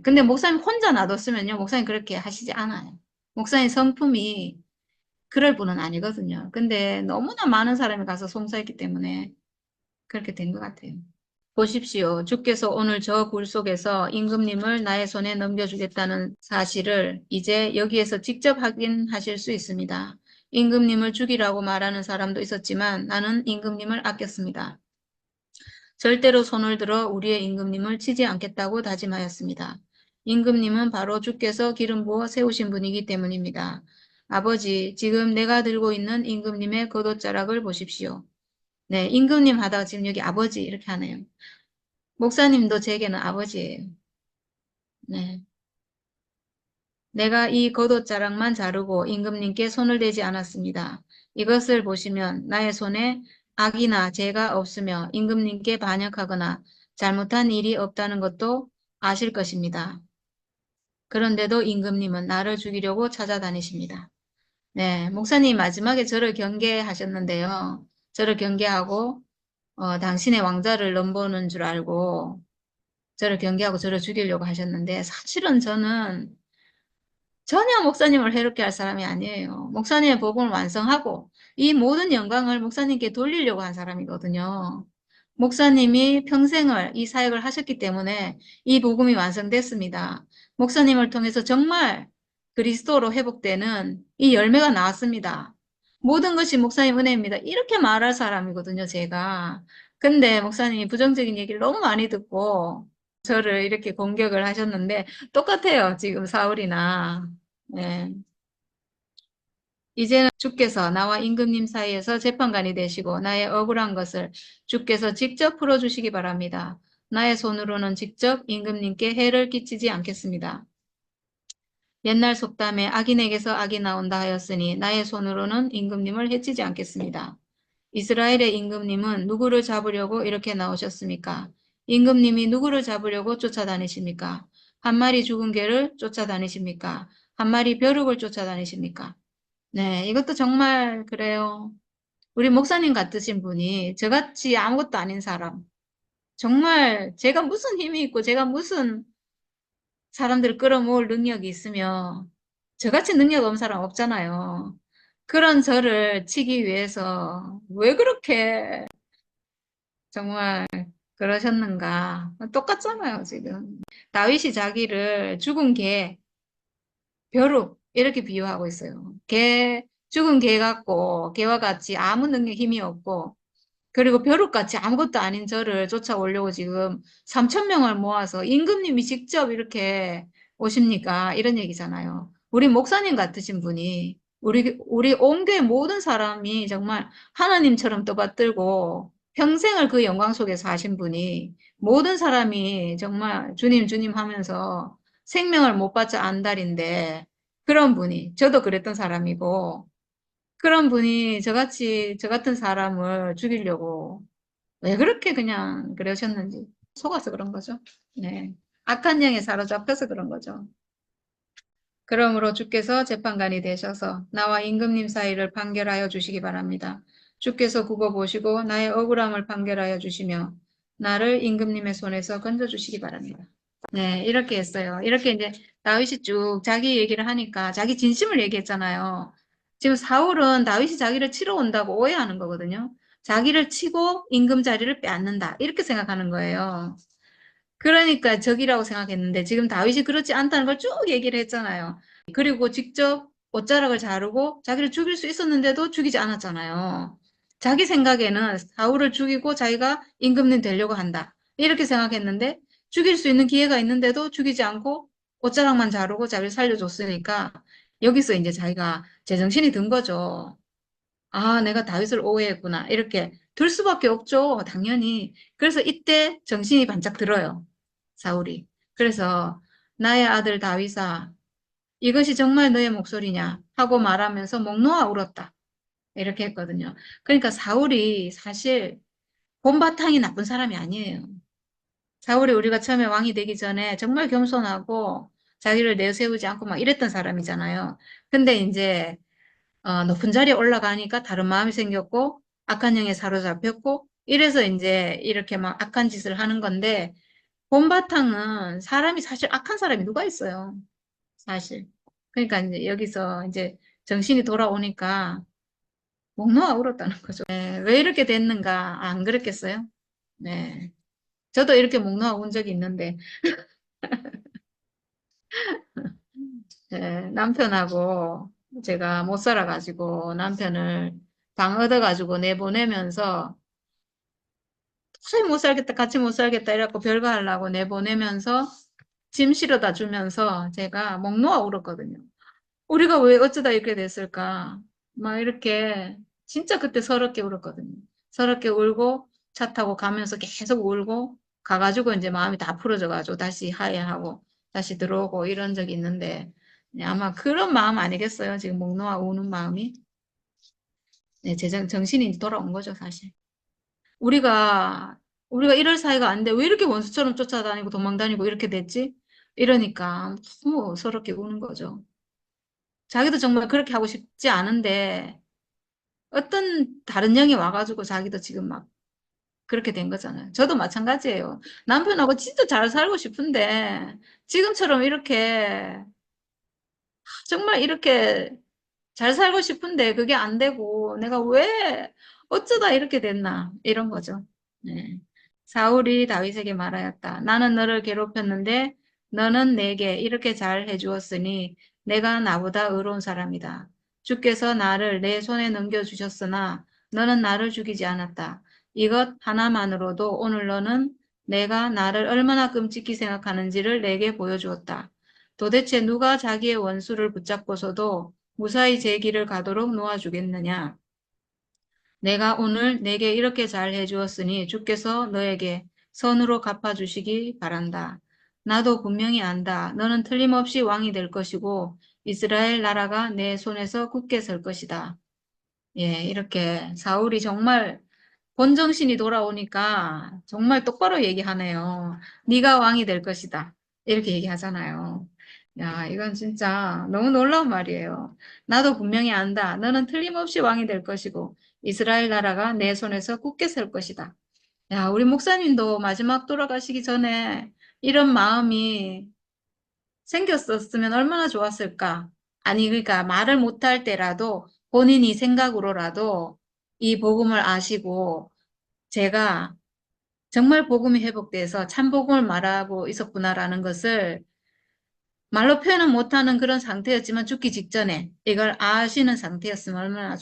근데 목사님 혼자 놔뒀으면요. 목사님 그렇게 하시지 않아요. 목사님 성품이 그럴 분은 아니거든요. 근데 너무나 많은 사람이 가서 송사했기 때문에 그렇게 된 것 같아요. 보십시오. 주께서 오늘 저 굴 속에서 임금님을 나의 손에 넘겨주겠다는 사실을 이제 여기에서 직접 확인하실 수 있습니다. 임금님을 죽이라고 말하는 사람도 있었지만 나는 임금님을 아꼈습니다. 절대로 손을 들어 우리의 임금님을 치지 않겠다고 다짐하였습니다. 임금님은 바로 주께서 기름 부어 세우신 분이기 때문입니다. 아버지, 지금 내가 들고 있는 임금님의 겉옷자락을 보십시오. 네, 임금님 하다가 지금 여기 아버지 이렇게 하네요. 목사님도 제게는 아버지예요. 네. 내가 이 겉옷자락만 자르고 임금님께 손을 대지 않았습니다. 이것을 보시면 나의 손에 악이나 죄가 없으며 임금님께 반역하거나 잘못한 일이 없다는 것도 아실 것입니다. 그런데도 임금님은 나를 죽이려고 찾아다니십니다. 네, 목사님 마지막에 저를 경계하셨는데요. 저를 경계하고 당신의 왕자를 넘보는 줄 알고 저를 경계하고 저를 죽이려고 하셨는데 사실은 저는 전혀 목사님을 해롭게 할 사람이 아니에요. 목사님의 복음을 완성하고 이 모든 영광을 목사님께 돌리려고 한 사람이거든요. 목사님이 평생을 이 사역을 하셨기 때문에 이 복음이 완성됐습니다. 목사님을 통해서 정말 그리스도로 회복되는 이 열매가 나왔습니다. 모든 것이 목사님 은혜입니다. 이렇게 말할 사람이거든요, 제가. 근데 목사님이 부정적인 얘기를 너무 많이 듣고 저를 이렇게 공격을 하셨는데 똑같아요, 지금 사울이나. 네. 이제는 주께서 나와 임금님 사이에서 재판관이 되시고 나의 억울한 것을 주께서 직접 풀어주시기 바랍니다. 나의 손으로는 직접 임금님께 해를 끼치지 않겠습니다. 옛날 속담에 악인에게서 악이 나온다 하였으니 나의 손으로는 임금님을 해치지 않겠습니다. 이스라엘의 임금님은 누구를 잡으려고 이렇게 나오셨습니까? 임금님이 누구를 잡으려고 쫓아다니십니까? 한 마리 죽은 개를 쫓아다니십니까? 한 마리 벼룩을 쫓아다니십니까? 네, 이것도 정말 그래요. 우리 목사님 같으신 분이 저같이 아무것도 아닌 사람, 정말 제가 무슨 힘이 있고 제가 무슨 사람들을 끌어모을 능력이 있으며 저같이 능력 없는 사람 없잖아요. 그런 저를 치기 위해서 왜 그렇게 정말 그러셨는가. 똑같잖아요, 지금. 다윗이 자기를 죽은 개, 벼룩 이렇게 비유하고 있어요. 죽은 개 같고 개와 같이 아무 능력 힘이 없고 그리고 벼룩같이 아무것도 아닌 저를 쫓아오려고 지금 3천 명을 모아서 임금님이 직접 이렇게 오십니까? 이런 얘기잖아요. 우리 목사님 같으신 분이 우리 온 교회 모든 사람이 정말 하나님처럼 떠받들고 평생을 그 영광 속에서 하신 분이 모든 사람이 정말 주님 주님 하면서 생명을 못 받자 안달인데 그런 분이 저도 그랬던 사람이고 그런 분이 저같이, 저 같은 사람을 죽이려고 왜 그렇게 그냥 그러셨는지 속아서 그런 거죠. 네. 악한 영에 사로잡혀서 그런 거죠. 그러므로 주께서 재판관이 되셔서 나와 임금님 사이를 판결하여 주시기 바랍니다. 주께서 두고 보시고 나의 억울함을 판결하여 주시며 나를 임금님의 손에서 건져 주시기 바랍니다. 네, 이렇게 했어요. 이렇게 이제 다윗이 쭉 자기 얘기를 하니까 자기 진심을 얘기했잖아요. 지금 사울은 다윗이 자기를 치러 온다고 오해하는 거거든요. 자기를 치고 임금 자리를 빼앗는다. 이렇게 생각하는 거예요. 그러니까 적이라고 생각했는데 지금 다윗이 그렇지 않다는 걸 쭉 얘기를 했잖아요. 그리고 직접 옷자락을 자르고 자기를 죽일 수 있었는데도 죽이지 않았잖아요. 자기 생각에는 사울을 죽이고 자기가 임금님 되려고 한다. 이렇게 생각했는데 죽일 수 있는 기회가 있는데도 죽이지 않고 옷자락만 자르고 자기를 살려줬으니까 여기서 이제 자기가 제정신이 든 거죠. 아, 내가 다윗을 오해했구나. 이렇게 들 수밖에 없죠. 당연히. 그래서 이때 정신이 반짝 들어요. 사울이. 그래서 나의 아들 다윗아, 이것이 정말 너의 목소리냐 하고 말하면서 목 놓아 울었다. 이렇게 했거든요. 그러니까 사울이 사실 본바탕이 나쁜 사람이 아니에요. 사울이 우리가 처음에 왕이 되기 전에 정말 겸손하고 자기를 내세우지 않고 막 이랬던 사람이잖아요. 근데 이제 높은 자리에 올라가니까 다른 마음이 생겼고 악한 영에 사로잡혔고 이래서 이제 이렇게 막 악한 짓을 하는 건데 본바탕은 사람이 사실 악한 사람이 누가 있어요. 사실. 그러니까 이제 여기서 이제 정신이 돌아오니까 목 놓아 울었다는 거죠. 네, 왜 이렇게 됐는가? 안 그랬겠어요? 네. 저도 이렇게 목 놓아 운 적이 있는데 네, 남편하고 제가 못 살아가지고 남편을 방 얻어가지고 내보내면서 도저히 못 살겠다, 같이 못 살겠다 이래갖고 별거 하려고 내보내면서 짐 실어다 주면서 제가 목 놓아 울었거든요. 우리가 왜 어쩌다 이렇게 됐을까? 막 이렇게 진짜 그때 서럽게 울었거든요. 서럽게 울고 차 타고 가면서 계속 울고 가가지고 이제 마음이 다 풀어져가지고 다시 하야하고 다시 들어오고 이런 적이 있는데 네, 아마 그런 마음 아니겠어요? 지금 목 놓아 우는 마음이. 네, 정신이 이제 돌아온 거죠, 사실. 우리가 우리가 이럴 사이가 아닌데 왜 이렇게 원수처럼 쫓아다니고 도망다니고 이렇게 됐지? 이러니까 너무 서럽게 우는 거죠. 자기도 정말 그렇게 하고 싶지 않은데 어떤 다른 영이 와가지고 자기도 지금 막 그렇게 된 거잖아요. 저도 마찬가지예요. 남편하고 진짜 잘 살고 싶은데 지금처럼 이렇게 정말 이렇게 잘 살고 싶은데 그게 안 되고 내가 왜 어쩌다 이렇게 됐나 이런 거죠. 네. 사울이 다윗에게 말하였다. 나는 너를 괴롭혔는데 너는 내게 이렇게 잘 해주었으니 내가 나보다 의로운 사람이다. 주께서 나를 내 손에 넘겨주셨으나 너는 나를 죽이지 않았다. 이것 하나만으로도 오늘 너는 내가 나를 얼마나 끔찍히 생각하는지를 내게 보여주었다. 도대체 누가 자기의 원수를 붙잡고서도 무사히 제 길을 가도록 놓아주겠느냐? 내가 오늘 내게 이렇게 잘 해주었으니 주께서 너에게 선으로 갚아주시기 바란다. 나도 분명히 안다. 너는 틀림없이 왕이 될 것이고 이스라엘 나라가 내 손에서 굳게 설 것이다. 예, 이렇게 사울이 정말 본정신이 돌아오니까 정말 똑바로 얘기하네요. 네가 왕이 될 것이다. 이렇게 얘기하잖아요. 야, 이건 진짜 너무 놀라운 말이에요. 나도 분명히 안다. 너는 틀림없이 왕이 될 것이고 이스라엘 나라가 내 손에서 굳게 설 것이다. 야, 우리 목사님도 마지막 돌아가시기 전에 이런 마음이 생겼었으면 얼마나 좋았을까? 아니, 그러니까 말을 못할 때라도 본인이 생각으로라도 이 복음을 아시고 제가 정말 복음이 회복돼서 참 복음을 말하고 있었구나라는 것을 말로 표현은 못하는 그런 상태였지만 죽기 직전에 이걸 아시는 상태였으면 얼마나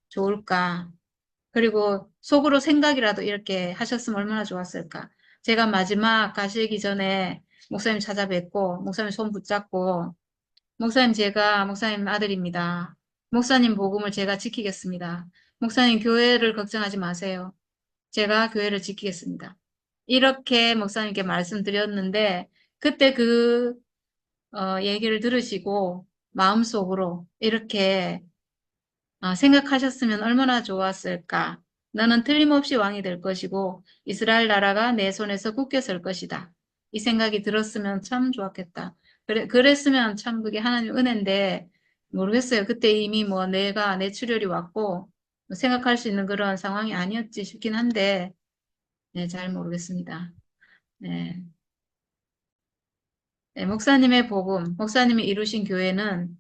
좋을까. 그리고 속으로 생각이라도 이렇게 하셨으면 얼마나 좋았을까. 제가 마지막 가시기 전에 목사님 찾아뵙고 목사님 손 붙잡고 목사님 제가 목사님 아들입니다. 목사님 복음을 제가 지키겠습니다. 목사님 교회를 걱정하지 마세요. 제가 교회를 지키겠습니다. 이렇게 목사님께 말씀드렸는데 그때 그 얘기를 들으시고 마음속으로 이렇게 생각하셨으면 얼마나 좋았을까. 너는 틀림없이 왕이 될 것이고 이스라엘 나라가 내 손에서 굳게 설 것이다. 이 생각이 들었으면 참 좋았겠다. 그랬으면 참 그게 하나님 은혜인데 모르겠어요. 그때 이미 뭐 내가 뇌출혈이 왔고 뭐 생각할 수 있는 그런 상황이 아니었지 싶긴 한데 네, 잘 모르겠습니다. 네. 네, 목사님의 복음, 목사님이 이루신 교회는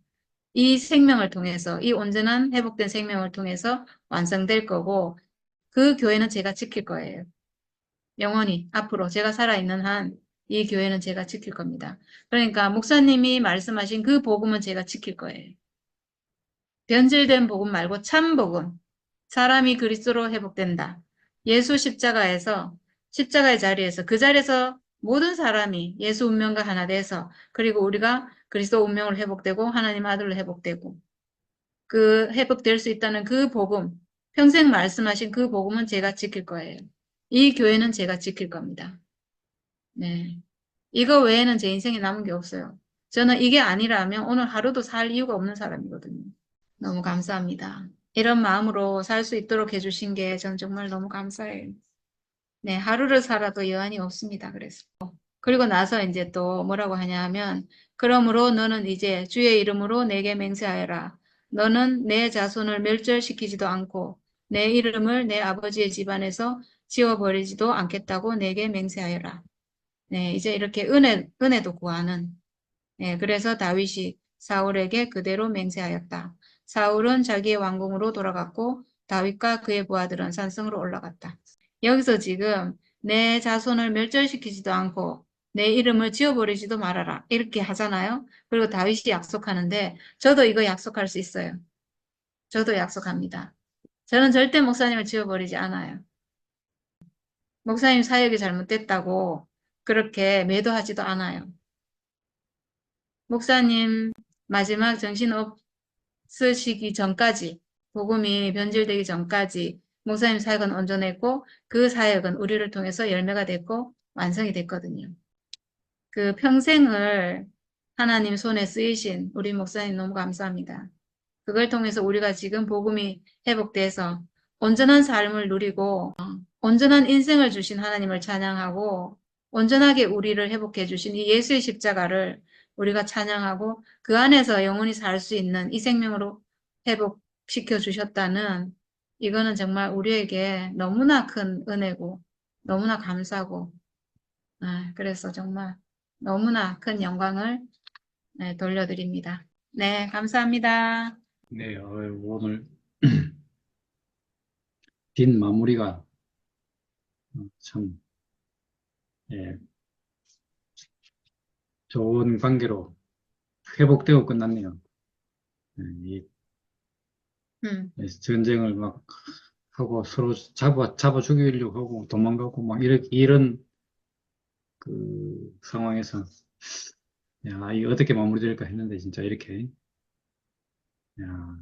이 생명을 통해서, 이 온전한 회복된 생명을 통해서 완성될 거고, 그 교회는 제가 지킬 거예요. 영원히, 앞으로 제가 살아있는 한, 이 교회는 제가 지킬 겁니다. 그러니까, 목사님이 말씀하신 그 복음은 제가 지킬 거예요. 변질된 복음 말고 참 복음. 사람이 그리스도로 회복된다. 예수 십자가의 자리에서, 그 자리에서 모든 사람이 예수 운명과 하나 돼서, 그리고 우리가 그리스도 운명으로 회복되고, 하나님 아들로 회복되고, 그 회복될 수 있다는 그 복음, 평생 말씀하신 그 복음은 제가 지킬 거예요. 이 교회는 제가 지킬 겁니다. 네. 이거 외에는 제 인생에 남은 게 없어요. 저는 이게 아니라면 오늘 하루도 살 이유가 없는 사람이거든요. 너무 감사합니다. 이런 마음으로 살 수 있도록 해주신 게 전 정말 너무 감사해요. 네, 하루를 살아도 여한이 없습니다. 그래서. 그리고 나서 이제 또 뭐라고 하냐 하면, 그러므로 너는 이제 주의 이름으로 내게 맹세하여라. 너는 내 자손을 멸절시키지도 않고 내 이름을 내 아버지의 집안에서 지워버리지도 않겠다고 내게 맹세하여라. 네, 이제 이렇게 은혜도 구하는. 네, 그래서 다윗이 사울에게 그대로 맹세하였다. 사울은 자기의 왕궁으로 돌아갔고 다윗과 그의 부하들은 산성으로 올라갔다. 여기서 지금 내 자손을 멸절시키지도 않고 내 이름을 지워버리지도 말아라. 이렇게 하잖아요. 그리고 다윗이 약속하는데 저도 이거 약속할 수 있어요. 저도 약속합니다. 저는 절대 목사님을 지워버리지 않아요. 목사님 사역이 잘못됐다고 그렇게 매도하지도 않아요. 목사님 마지막 정신 없으시기 전까지, 복음이 변질되기 전까지 목사님 사역은 온전했고 그 사역은 우리를 통해서 열매가 됐고 완성이 됐거든요. 그 평생을 하나님 손에 쓰이신 우리 목사님 너무 감사합니다. 그걸 통해서 우리가 지금 복음이 회복돼서 온전한 삶을 누리고 온전한 인생을 주신 하나님을 찬양하고 온전하게 우리를 회복해 주신 이 예수의 십자가를 우리가 찬양하고 그 안에서 영원히 살 수 있는 이 생명으로 회복시켜 주셨다는 이거는 정말 우리에게 너무나 큰 은혜고 너무나 감사고 그래서 정말 너무나 큰 영광을 돌려드립니다. 네, 감사합니다. 네, 오늘 긴 마무리가 참, 예, 좋은 관계로 회복되고 끝났네요. 이 음, 전쟁을 막 하고 서로 잡아 죽이려고 하고 도망가고 막 이런 그 상황에서 야, 이 어떻게 마무리될까 했는데 진짜 이렇게 야,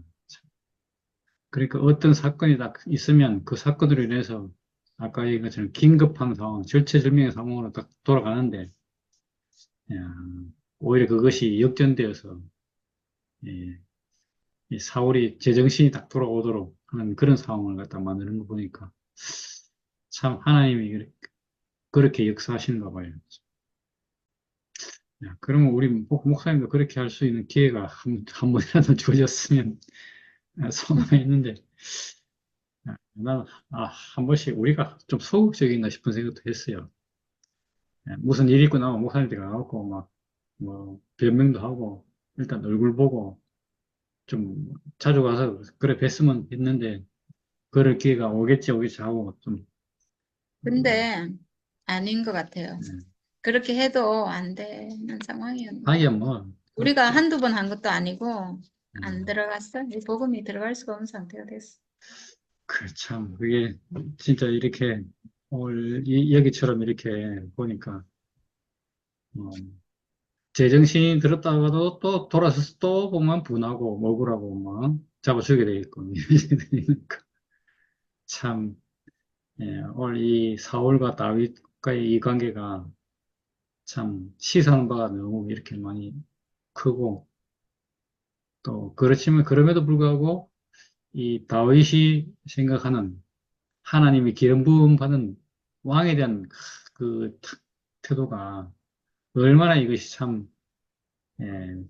그러니까 어떤 사건이 딱 있으면 그 사건으로 인해서 아까 얘기한 것처럼 긴급한 상황, 절체절명의 상황으로 딱 돌아가는데 야, 오히려 그것이 역전되어서 예, 이 사울이 제정신이 딱 돌아오도록 하는 그런 상황을 갖다 만드는 거 보니까 참 하나님이 그렇게 역사하시는가 봐요. 야, 그러면 우리 목사님도 그렇게 할 수 있는 기회가 한 번이라도 주어졌으면 소망했는데 나는 한 번씩 우리가 좀 소극적이나 싶은 생각도 했어요. 무슨 일이 있고 나면 목사님한테 가갖고 막 뭐 변명도 하고 일단 얼굴 보고 좀 자주 가서 그래 뵀으면 했는데 그럴 기회가 오겠지 하고 좀 근데 아닌 것 같아요. 예, 그렇게 해도 안 되는 상황이었는 것 하기야 같아요. 뭐 우리가 한두 번 한 것도 아니고 안 음, 들어갔어. 이 복음이 들어갈 수가 없는 상태가 됐어. 그참 그게 진짜 이렇게 오늘 여기처럼 이렇게 보니까 어, 제정신이 들었다가도 또 돌아서서 또 보면 분하고 억울하고 막 잡아주게 되겠고 참 예, 오늘 이 사울과 다윗과의 이 관계가 참 시사하는 바가 너무 이렇게 많이 크고 또 그렇지만 그럼에도 불구하고 이 다윗이 생각하는 하나님이 기름 부음 받은 왕에 대한 그 태도가 얼마나 이것이 참,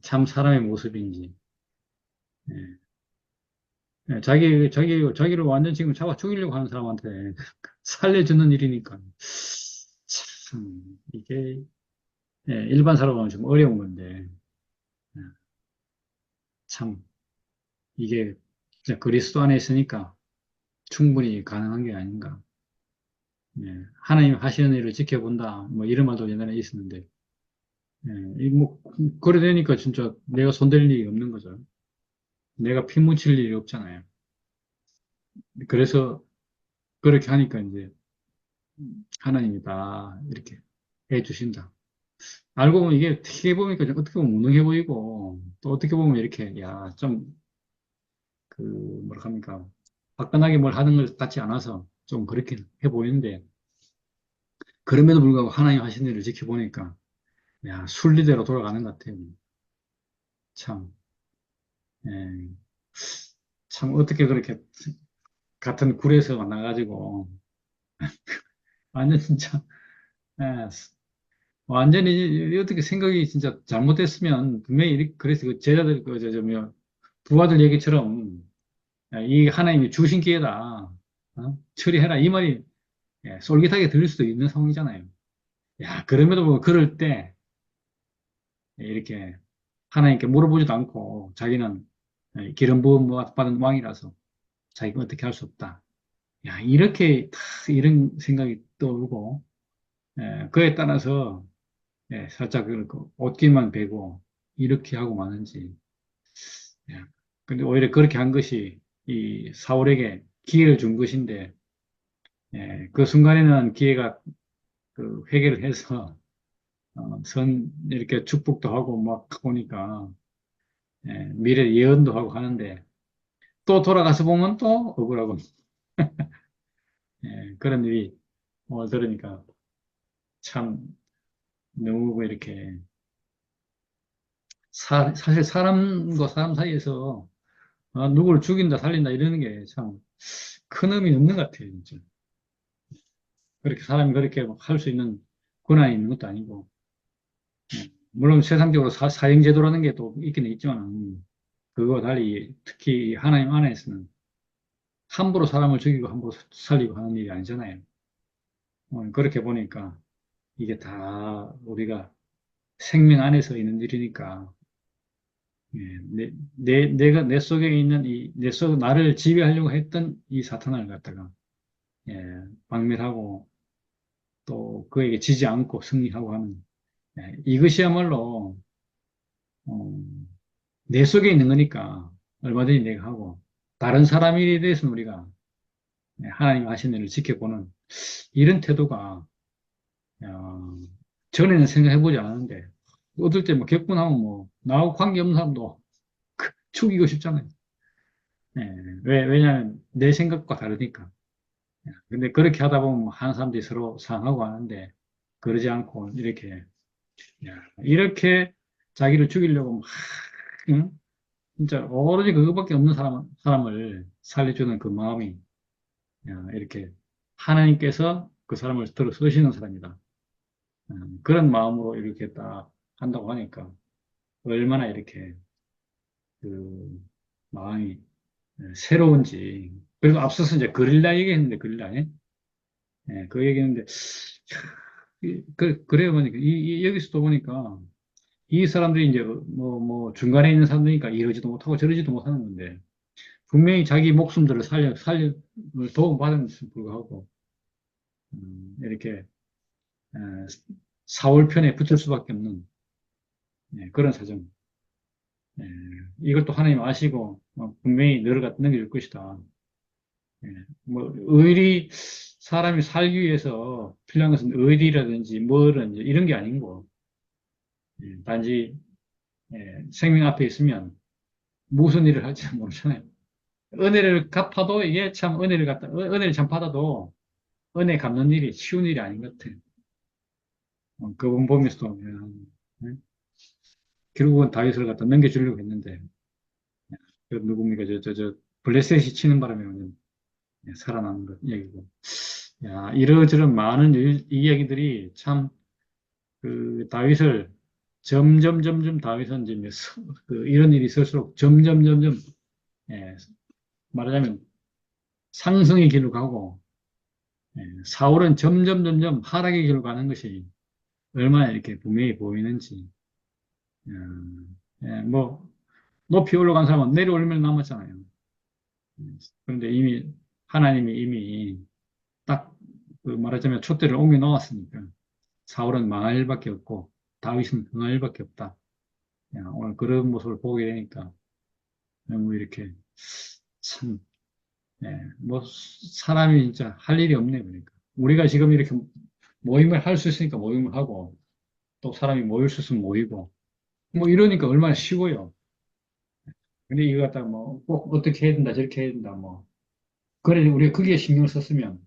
참 사람의 모습인지. 예. 자기를 완전 지금 잡아 죽이려고 하는 사람한테 살려주는 일이니까. 참, 이게, 일반 사람은 좀 어려운 건데, 예, 참, 이게 진짜 그리스도 안에 있으니까 충분히 가능한 게 아닌가. 하나님 하시는 일을 지켜본다. 뭐 이런 말도 옛날에 있었는데, 뭐, 그래 되니까 진짜 내가 손댈 일이 없는 거죠. 내가 피 묻힐 일이 없잖아요. 그래서 그렇게 하니까 이제 하나님이 다 이렇게 해 주신다. 알고 보면 이게 어떻게 보니까 좀 어떻게 보면 무능해 보이고 또 어떻게 보면 이렇게 야, 좀 그 뭐라 합니까? 화끈하게 뭘 하는 것 같지 않아서 좀 그렇게 해 보이는데 그럼에도 불구하고 하나님 하신 일을 지켜보니까 야, 순리대로 돌아가는 것 같아요. 참, 예, 참 어떻게 그렇게 같은 굴에서 만나가지고 완전 진짜 예, 완전히 어떻게 생각이 진짜 잘못됐으면 분명히 그래서 그 제자들 뭐야 부하들 얘기처럼 야, 이 하나님이 주신 기회다 처리해라 이 말이 솔깃하게 들릴 수도 있는 상황이잖아요. 야 그럼에도 불구하고 그럴 때 이렇게 하나님께 물어보지도 않고 자기는 기름 부음 받은 왕이라서 자기가 어떻게 할 수 없다. 야 이렇게 다 이런 생각이 떠오르고 그에 따라서 살짝 그 옷깃만 베고 이렇게 하고 마는지. 예. 근데 오히려 그렇게 한 것이 이 사울에게 기회를 준 것인데, 그 순간에는 기회가 그 회개를 해서 이렇게 축복도 하고 막 보니까 미래 예언도 하고 하는데 또 돌아가서 보면 또 억울하고 그런 일이 오늘 들으니까 참 너무 이렇게 사실 사람과 사람 사이에서 누구를 죽인다 살린다 이러는 게 참 큰 의미 없는 것 같아요, 진짜. 그렇게 사람이 그렇게 할 수 있는 권한이 있는 것도 아니고. 물론 세상적으로 사형제도라는 게 또 있긴 있지만, 그거와 달리 특히 하나님 안에서는 함부로 사람을 죽이고 함부로 살리고 하는 일이 아니잖아요. 그렇게 보니까 이게 다 우리가 생명 안에서 있는 일이니까, 내가 내 속에 있는 내 속, 나를 지배하려고 했던 이 사탄을 갖다가, 박멸하고 또 그에게 지지 않고 승리하고 하는 이것이야말로 어, 내 속에 있는 거니까 얼마든지 내가 하고 다른 사람에 대해서는 우리가 하나님 하신 일을 지켜보는 이런 태도가 어, 전에는 생각해보지 않았는데 어떨 때 뭐 격분하면 뭐 나하고 관계없는 사람도 죽이고 싶잖아요. 왜냐하면 내 생각과 다르니까. 근데 그렇게 하다 보면 한 사람들이 서로 상하고 하는데 그러지 않고 이렇게 자기를 죽이려고 막, 응? 진짜 오로지 그거밖에 없는 사람을 살려주는 그 마음이 이렇게 하나님께서 그 사람을 들어 쓰시는 사람이다. 그런 마음으로 이렇게 딱 한다고 하니까 얼마나 이렇게 그 마음이 새로운지. 그리고 앞서서 이제 그릴라 얘기했는데, 그릴라, 예? 그 얘기했는데, 그래요 보니까, 여기서도 보니까, 이 사람들이 이제 중간에 있는 사람들이니까 이러지도 못하고 저러지도 못하는 건데, 분명히 자기 목숨들을 도움받은 불구하고, 이렇게, 어, 사울 편에 붙을 수밖에 없는, 그런 사정. 예, 이걸 또 하나님 아시고, 분명히 너를 갖다 넘겨줄 것이다. 예, 의리, 사람이 살기 위해서 필요한 것은 의리라든지 뭐든지 이런 게 아닌 거. 단지, 생명 앞에 있으면 무슨 일을 할지 모르잖아요. 은혜를 갚아도 이게 참 은혜를 참 받아도 은혜 갚는 일이 쉬운 일이 아닌 것 같아요. 그분 보면서도, 결국은 다윗을 갖다 넘겨주려고 했는데, 그 누굽니까? 블레셋이 치는 바람에 그냥 살아나는 것 얘기고. 야, 이러저런 많은 이야기들이 참, 점점 다윗은 이제 이런 일이 있을수록 점점, 예, 말하자면 상승의 길로 가고, 사울은 점점 하락의 길로 가는 것이 얼마나 이렇게 분명히 보이는지, 뭐, 높이 올라간 사람은 내려올면 남았잖아요. 그런데 하나님이 이미 딱, 말하자면 촛대를 옮겨 놓았으니까, 사울은 망할 일밖에 없고, 다윗은 흥할 일밖에 없다. 오늘 그런 모습을 보게 되니까, 너무 이렇게, 참, 사람이 진짜 할 일이 없네, 그러니까. 우리가 지금 이렇게 모임을 할 수 있으니까 모임을 하고, 또 사람이 모일 수 있으면 모이고, 뭐 이러니까 얼마나 쉬워요. 근데 이거 갖다 꼭 어떻게 해야 된다, 저렇게 해야 된다, 뭐. 그래, 우리가 거기에 신경을 썼으면,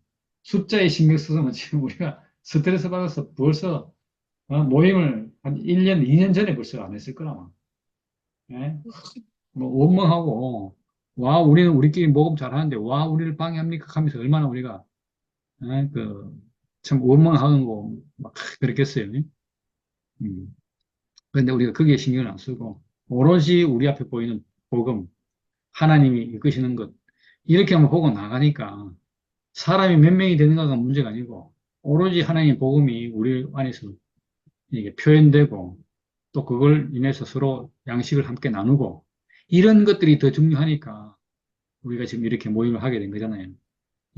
숫자에 신경 썼으면 지금 우리가 스트레스 받아서 벌써, 모임을 한 1년, 2년 전에 벌써 안 했을 거라마. 예? 원망하고, 와, 우리는 우리끼리 모금 잘하는데, 와, 우리를 방해합니까? 하면서 얼마나 우리가, 예? 참 원망하는 거, 막, 그랬겠어요. 음. 그런데 우리가 거기에 신경을 안 쓰고, 오로지 우리 앞에 보이는 복음, 하나님이 이끄시는 것, 이렇게 한번 보고 나가니까, 사람이 몇 명이 되는가가 문제가 아니고, 오로지 하나님의 복음이 우리 안에서 이게 표현되고, 또 그걸 인해서 서로 양식을 함께 나누고, 이런 것들이 더 중요하니까, 우리가 지금 이렇게 모임을 하게 된 거잖아요.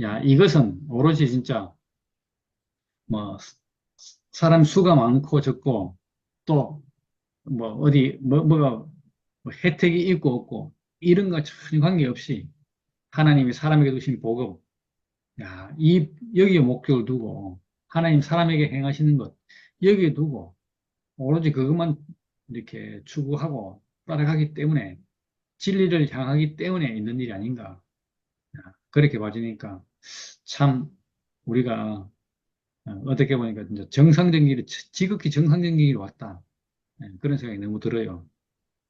야, 이것은 오로지 진짜, 뭐, 사람 수가 많고 적고, 또, 뭐가, 혜택이 있고 없고, 이런 거 전혀 관계없이, 하나님이 사람에게 주신 복음, 야, 여기에 목적을 두고, 하나님 사람에게 행하시는 것, 여기에 두고, 오로지 그것만 이렇게 추구하고 따라가기 때문에, 진리를 향하기 때문에 있는 일이 아닌가. 야, 그렇게 봐지니까, 참, 우리가 어떻게 보니까 진짜 지극히 정상적인 길이 왔다. 그런 생각이 너무 들어요.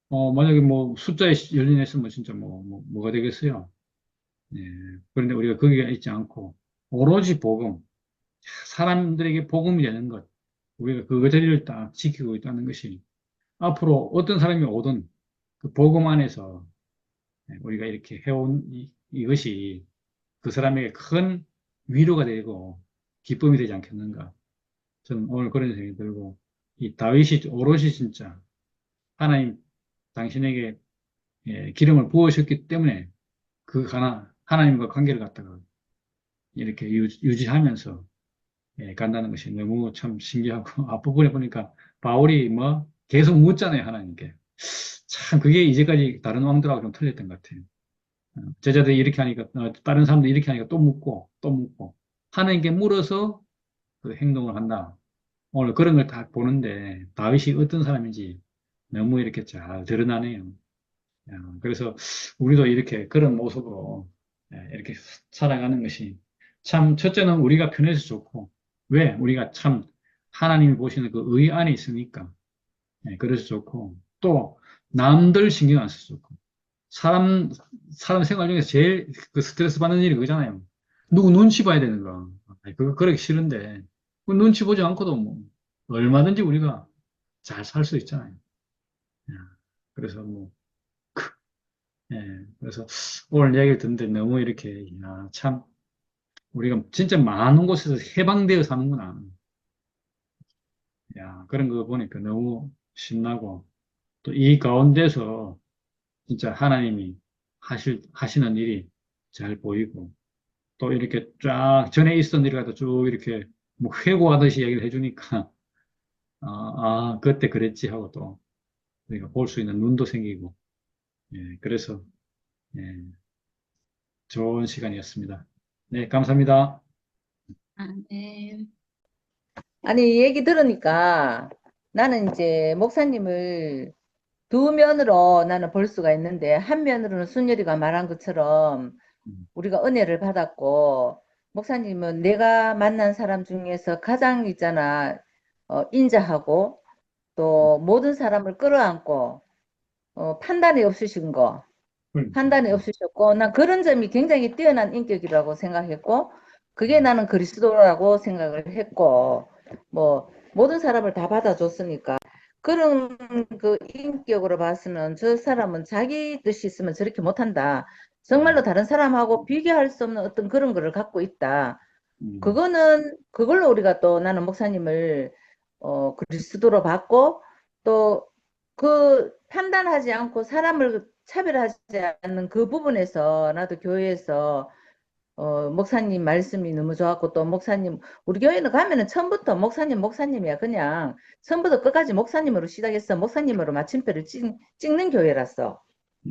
만약에 뭐 숫자에 연연했으면 진짜 뭐가 되겠어요. 예, 그런데 우리가 거기에 있지 않고 오로지 복음, 사람들에게 복음이 되는 것, 우리가 그 자리를 딱 지키고 있다는 것이 앞으로 어떤 사람이 오든 그 복음 안에서 우리가 이렇게 해온 이것이 그 사람에게 큰 위로가 되고 기쁨이 되지 않겠는가. 저는 오늘 그런 생각이 들고, 이 다윗이 오롯이 진짜 하나님 당신에게 기름을 부으셨기 때문에 하나님과 관계를 갖다가 이렇게 유지하면서 간다는 것이 너무 참 신기하고, 앞부분에 보니까 바울이 뭐 계속 묻잖아요, 하나님께. 참 그게 이제까지 다른 왕들하고 좀 틀렸던 것 같아요. 제자들이 이렇게 하니까 다른 사람들이 이렇게 하니까 또 묻고 또 묻고 하나님께 물어서 그 행동을 한다. 오늘 그런 걸 다 보는데 다윗이 어떤 사람인지 너무 이렇게 잘 드러나네요. 그래서 우리도 이렇게 그런 모습으로 이렇게 살아가는 것이 참 첫째는 우리가 편해서 좋고 왜? 우리가 참 하나님이 보시는 그 의 안에 있으니까 그래서 좋고 또 남들 신경 안 써서 좋고 사람 생활 중에서 제일 그 스트레스 받는 일이 그거잖아요. 누구 눈치 봐야 되는 거. 그거 그러기 싫은데 그 눈치 보지 않고도 뭐 얼마든지 우리가 잘 살 수 있잖아요. 예, 그래서 뭐 그래서 오늘 이야기를 듣는데 너무 이렇게 참 우리가 진짜 많은 곳에서 해방되어 사는구나. 그런 거 보니까 너무 신나고 또 이 가운데서 진짜 하나님이 하시는 일이 잘 보이고 또 이렇게 쫙 전에 있었던 일을 갖다 쭉 이렇게 뭐 회고하듯이 얘기를 해주니까 그때 그랬지 하고 또 우리가 볼 수 있는 눈도 생기고 그래서 예, 좋은 시간이었습니다. 네, 감사합니다. 아, 네. 아니, 얘기 들으니까 나는 이제 목사님을 두 면으로 나는 볼 수가 있는데, 한 면으로는 순열이가 말한 것처럼 음, 우리가 은혜를 받았고, 목사님은 내가 만난 사람 중에서 가장 있잖아, 인자하고, 또 모든 사람을 끌어안고, 판단이 없으신 거, 그러니까. 판단이 없으셨고, 난 그런 점이 굉장히 뛰어난 인격이라고 생각했고, 그게 나는 그리스도라고 생각을 했고, 뭐, 모든 사람을 다 받아줬으니까, 그런 그 인격으로 봐서는 저 사람은 자기 뜻이 있으면 저렇게 못한다. 정말로 다른 사람하고 비교할 수 없는 어떤 그런 거를 갖고 있다. 음, 그거는, 그걸로 우리가 또 나는 목사님을, 그리스도로 봤고, 또 그 판단하지 않고 사람을 차별하지 않는 그 부분에서 나도 교회에서 목사님 말씀이 너무 좋았고 또 목사님 우리 교회는 가면은 처음부터 목사님이야 그냥 처음부터 끝까지 목사님으로 시작해서 목사님으로 마침표를 찍는 교회라서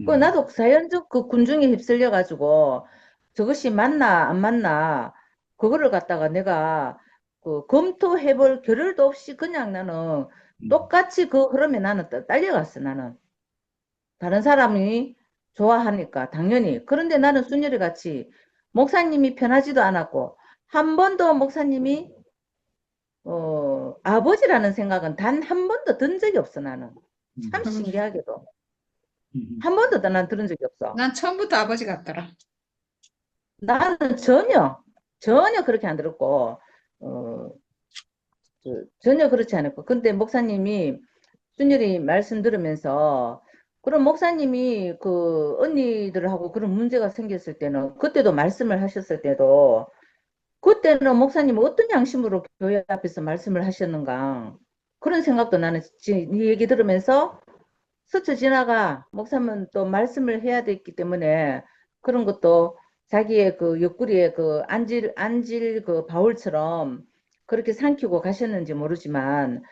그 음, 나도 자연적 그 군중에 휩쓸려 가지고 저것이 맞나 안 맞나 그거를 갖다가 내가 그 검토해볼 겨를도 없이 그냥 나는 음, 똑같이 그 흐름에 나는 딸려갔어 나는 다른 사람이 좋아하니까 당연히. 그런데 나는 순열이 같이 목사님이 편하지도 않았고 한 번도 목사님이 아버지라는 생각은 단 한 번도 든 적이 없어 나는. 참 음, 신기하게도 음, 한 번도 난 들은 적이 없어. 난 처음부터 아버지 같더라. 나는 전혀 그렇게 안 들었고 어, 전혀 그렇지 않았고 근데 목사님이 순열이 말씀 들으면서 그럼 목사님이 그 언니들하고 그런 문제가 생겼을 때는 그때도 말씀을 하셨을 때도 그때는 목사님은 어떤 양심으로 교회 앞에서 말씀을 하셨는가 그런 생각도 나는 이 얘기 들으면서 스쳐 지나가 목사님은 또 말씀을 해야 됐기 때문에 그런 것도 자기의 그 옆구리에 그 안질 그 바울처럼 그렇게 삼키고 가셨는지 모르지만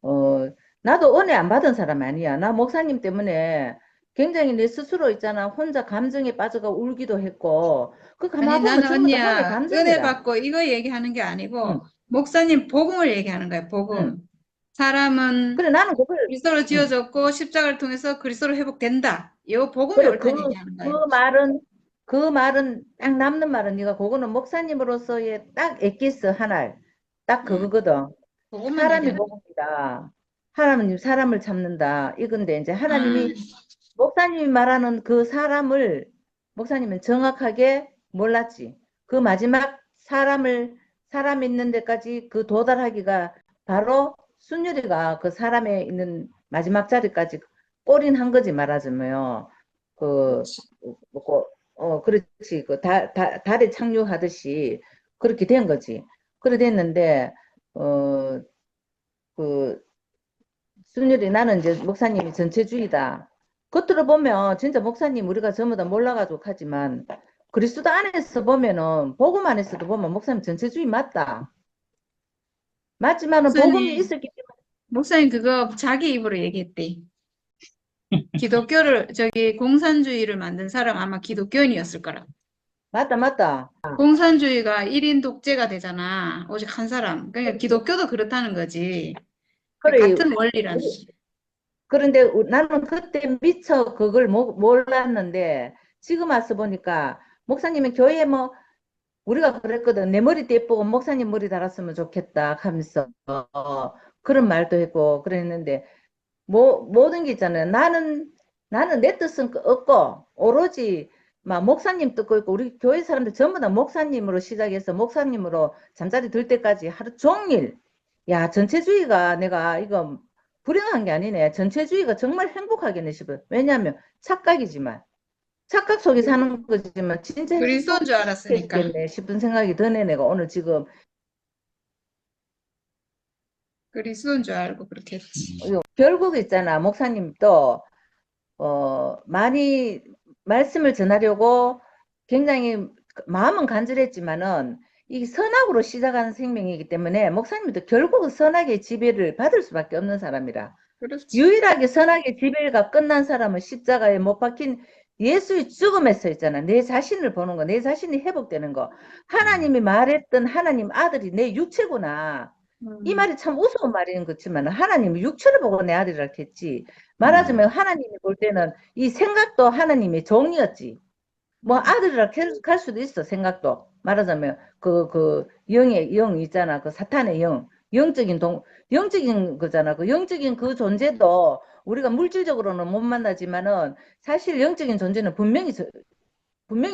어, 나도 은혜 안 받은 사람 아니야. 나 목사님 때문에 굉장히 내 스스로 있잖아. 혼자 감정에 빠져가 울기도 했고, 그 아니, 가만 보면 나는 전부 다 하늘 언니야, 은혜 감정이라. 받고 이거 얘기하는 게 응, 아니고, 목사님 복음을 얘기하는 거야, 응. 복음. 사람은 그래, 나는 그걸, 그리스도로 응. 지어졌고, 십자가를 통해서 그리스도로 회복된다. 이 복음이 그래, 옳다는 얘기하는 거예요. 그 말은, 딱 남는 말은 네가 그거는 목사님으로서의 딱 엑기스 하나, 딱 응, 그거거든. 복음만 사람이 얘기하는 복음이다. 하나님 사람을 참는다. 이건데 이제 거야. 하나님이 목사님이 말하는 그 사람을 목사님은 정확하게 몰랐지. 그 마지막 사람 있는 데까지 그 도달하기가 바로 순율이가 그 사람에 있는 마지막 자리까지 올인한 거지 말하자면요. 그, 뭐, 그렇지. 그 달에 착륙하듯이 그렇게 된 거지. 그래 됐는데, 어, 그, 순율이 나는 이제 목사님이 전체주의다. 겉으로 보면 진짜 목사님 우리가 전부 다 몰라가지고 하지만 그리스도 안에서 보면은 복음 안에서도 보면 목사님 전체주의 맞다. 맞지만은 복음이 목사님, 있었기 때문에 목사님 그거 자기 입으로 얘기했대. 기독교를 저기 공산주의를 만든 사람 아마 기독교인이었을 거라. 맞다, 맞다. 공산주의가 1인 독재가 되잖아. 오직 한 사람. 그러니까 기독교도 그렇다는 거지. 그래, 같은 원리라는. 그런데 나는 그때 미처 그걸 몰랐는데 지금 와서 보니까 목사님은 교회에 뭐 우리가 그랬거든. 내 머리도 예쁘고 목사님 머리 달았으면 좋겠다 하면서 그런 말도 했고 그랬는데 모든 게 있잖아요. 나는 내 뜻은 없고 오로지 막 목사님 뜻고 있고 우리 교회 사람들 전부 다 목사님으로 시작해서 목사님으로 잠자리 들 때까지 하루 종일 야 전체주의가 내가 이거 불행한 게 아니네. 전체주의가 정말 행복하겠네 싶어요. 왜냐하면 착각이지만 착각 속에 사는 거지만 진짜 그리스도인 줄 알았으니까. 행복했겠네 싶은 생각이 드네. 내가 오늘 지금 그리스도인 줄 알고 그렇게 했지. 결국 있잖아. 목사님도 많이 말씀을 전하려고 굉장히 마음은 간절했지만은 이 선악으로 시작하는 생명이기 때문에 목사님도 결국은 선악의 지배를 받을 수밖에 없는 사람이라. 그렇지. 유일하게 선악의 지배가 끝난 사람은 십자가에 못 박힌 예수의 죽음에서 있잖아. 내 자신을 보는 거, 내 자신이 회복되는 거. 하나님이 말했던 하나님 아들이 내 육체구나. 이 말이 참 우스운 말인 것지만 하나님이 육체를 보고 내 아들이라 했지. 말하자면 하나님이 볼 때는 이 생각도 하나님의 종이었지. 뭐 아들이라 할 수도 있어. 생각도 말하자면 그 영의 영 있잖아. 그 사탄의 영, 영적인 거잖아. 그 영적인 그 존재도 우리가 물질적으로는 못 만나지만은 사실 영적인 존재는 분명히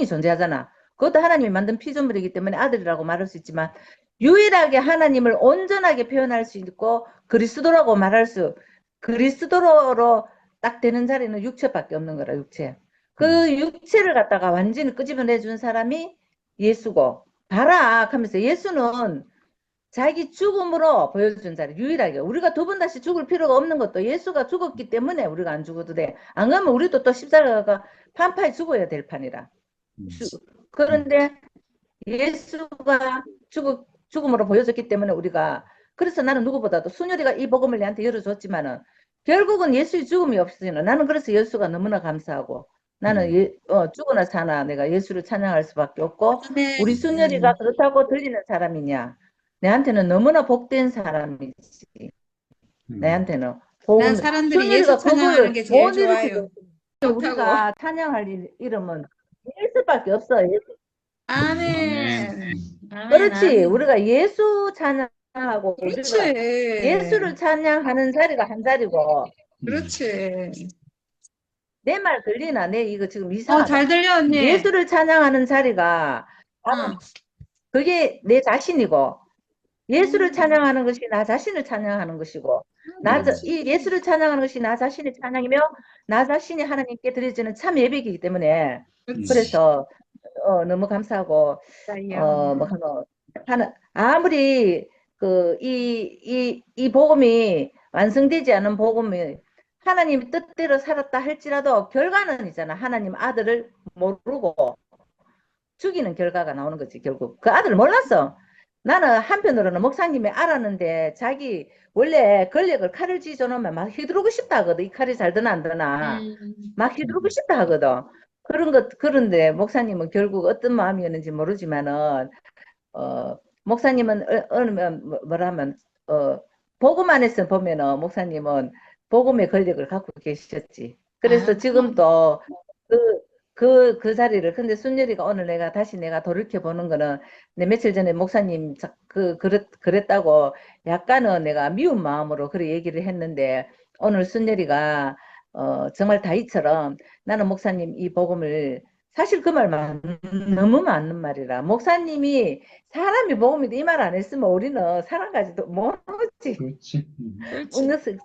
존재하잖아. 그것도 하나님이 만든 피조물이기 때문에 아들이라고 말할 수 있지만 유일하게 하나님을 온전하게 표현할 수 있고 그리스도라고 그리스도로 딱 되는 자리는 육체밖에 없는 거라. 육체. 그 육체를 갖다가 완전히 끄집어내 준 사람이 예수고 봐라 하면서 예수는 자기 죽음으로 보여준 자리 유일하게 우리가 두 번 다시 죽을 필요가 없는 것도 예수가 죽었기 때문에 우리가 안 죽어도 돼. 안 그러면 우리도 또 십자가가 판파에 죽어야 될 판이라. 그런데 예수가 죽음으로 보여졌기 때문에 우리가 그래서 나는 누구보다도 순열이가 이 복음을 내한테 열어줬지만은 결국은 예수의 죽음이 없으면 나는 그래서 예수가 너무나 감사하고 나는 죽으나 사나 내가 예수를 찬양할 수밖에 없고 우리 순열이가 그렇다고 들리는 사람이냐 내한테는 너무나 복된 사람이지 내한테는 난 사람들이 예수 순열이가 찬양하는 그거를 게 제일 못 일으키고 좋아요. 우리가 찬양할 이름은 예수밖에 없어. 아멘. 아멘. 그렇지. 아멘. 우리가 예수 찬양하고 그렇지. 우리가 예수를 찬양하는 자리가 한 자리고 그렇지. 내 말 들리나? 내 이거 지금 이상하다. 잘 들려, 언니. 예수를 찬양하는 자리가 바로 그게 내 자신이고 예수를 찬양하는 것이 나 자신을 찬양하는 것이고 이 예수를 찬양하는 것이 나 자신의 찬양이며 나 자신이 하나님께 드려지는 참 예배이기 때문에 그래서 너무 감사하고 뭐 아무리 이 복음이 완성되지 않은 복음이 하나님 뜻대로 살았다 할지라도 결과는 있잖아. 하나님 아들을 모르고 죽이는 결과가 나오는 거지. 결국 그 아들을 몰랐어. 나는 한편으로는 목사님이 알았는데 자기 원래 권력을 칼을 쥐어놓으면 막 휘두르고 싶다 하거든. 이 칼이 잘 드나 안 드나 막 휘두르고 싶다 하거든. 그런데 목사님은 결국 어떤 마음이었는지 모르지만은 목사님은 뭐라면 복음 안에서 보면은 목사님은 복음의 권력을 갖고 계셨지. 그래서 지금도 그 자리를 근데 순열이가 오늘 다시 내가 돌이켜 보는 거는 내 며칠 전에 목사님 그랬다고 약간은 내가 미운 마음으로 그래 얘기를 했는데 오늘 순열이가 정말 다이처럼 나는 목사님 이 복음을 사실 그 말 너무 맞는 말이라 목사님이 사람이 복음이다 이 말 안 했으면 우리는 사람까지도 모르지. 그렇지.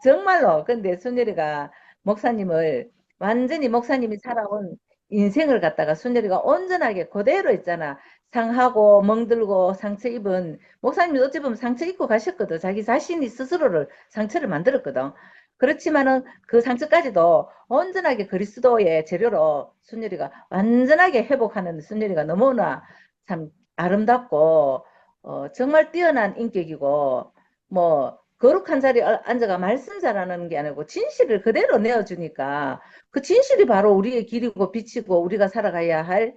정말로. 근데 순열이가 목사님을 완전히 목사님이 살아온 인생을 갖다가 순열이가 온전하게 그대로 있잖아. 상하고 멍들고 상처 입은 목사님이 어찌 보면 상처 입고 가셨거든. 자기 자신이 스스로를 상처를 만들었거든. 그렇지만은 그 상처까지도 온전하게 그리스도의 재료로 순열이가 완전하게 회복하는 순열이가 너무나 참 아름답고 정말 뛰어난 인격이고 뭐 거룩한 자리에 앉아가 말씀 잘하는 게 아니고 진실을 그대로 내어주니까 그 진실이 바로 우리의 길이고 빛이고 우리가 살아가야 할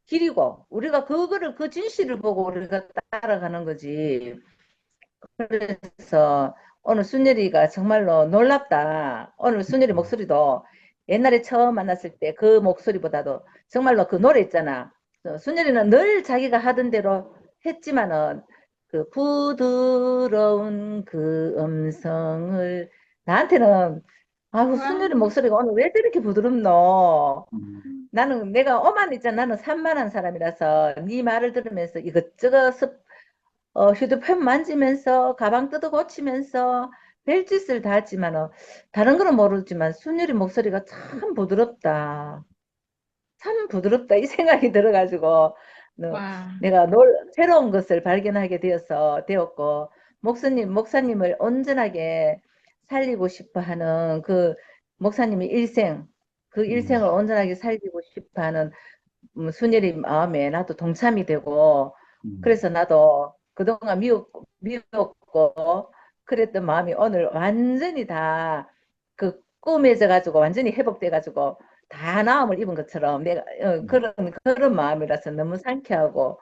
길이고 우리가 그거를 그 진실을 보고 우리가 따라가는 거지. 그래서 오늘 순열이가 정말로 놀랍다. 오늘 순열이 목소리도 옛날에 처음 만났을 때 그 목소리보다도 정말로 그 노래 있잖아. 순열이는 늘 자기가 하던 대로 했지만은 그 부드러운 그 음성을 나한테는 아우 순열이 목소리가 오늘 왜 저렇게 부드럽노? 나는 내가 오만 있잖아. 나는 산만한 사람이라서 네 말을 들으면서 이것저것 휴대폰 만지면서 가방 뜯어 고치면서 별짓을 다 했지만 다른 거는 모르지만 순열이 목소리가 참 부드럽다. 참 부드럽다 이 생각이 들어가지고 와, 내가 새로운 것을 발견하게 되었고 목사님을 온전하게 살리고 싶어 하는 그 목사님의 그 일생을 온전하게 살리고 싶어 하는 순열이 마음에 나도 동참이 되고 그래서 나도 그동안 미웠고 그랬던 마음이 오늘 완전히 다 그 꾸며져 가지고 완전히 회복돼 가지고 다 나음을 입은 것처럼 내가 그런 마음이라서 너무 상쾌하고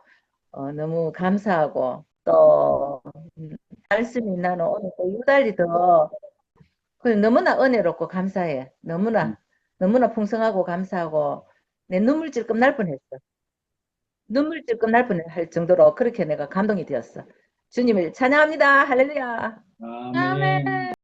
너무 감사하고 또 말씀이 나는 오늘 또 유달리 더 너무나 은혜롭고 감사해. 너무나 풍성하고 감사하고 내 눈물 찔끔 날 뻔했어. 눈물 찔끔 날 뻔할 정도로 그렇게 내가 감동이 되었어. 주님을 찬양합니다. 할렐루야. 아멘.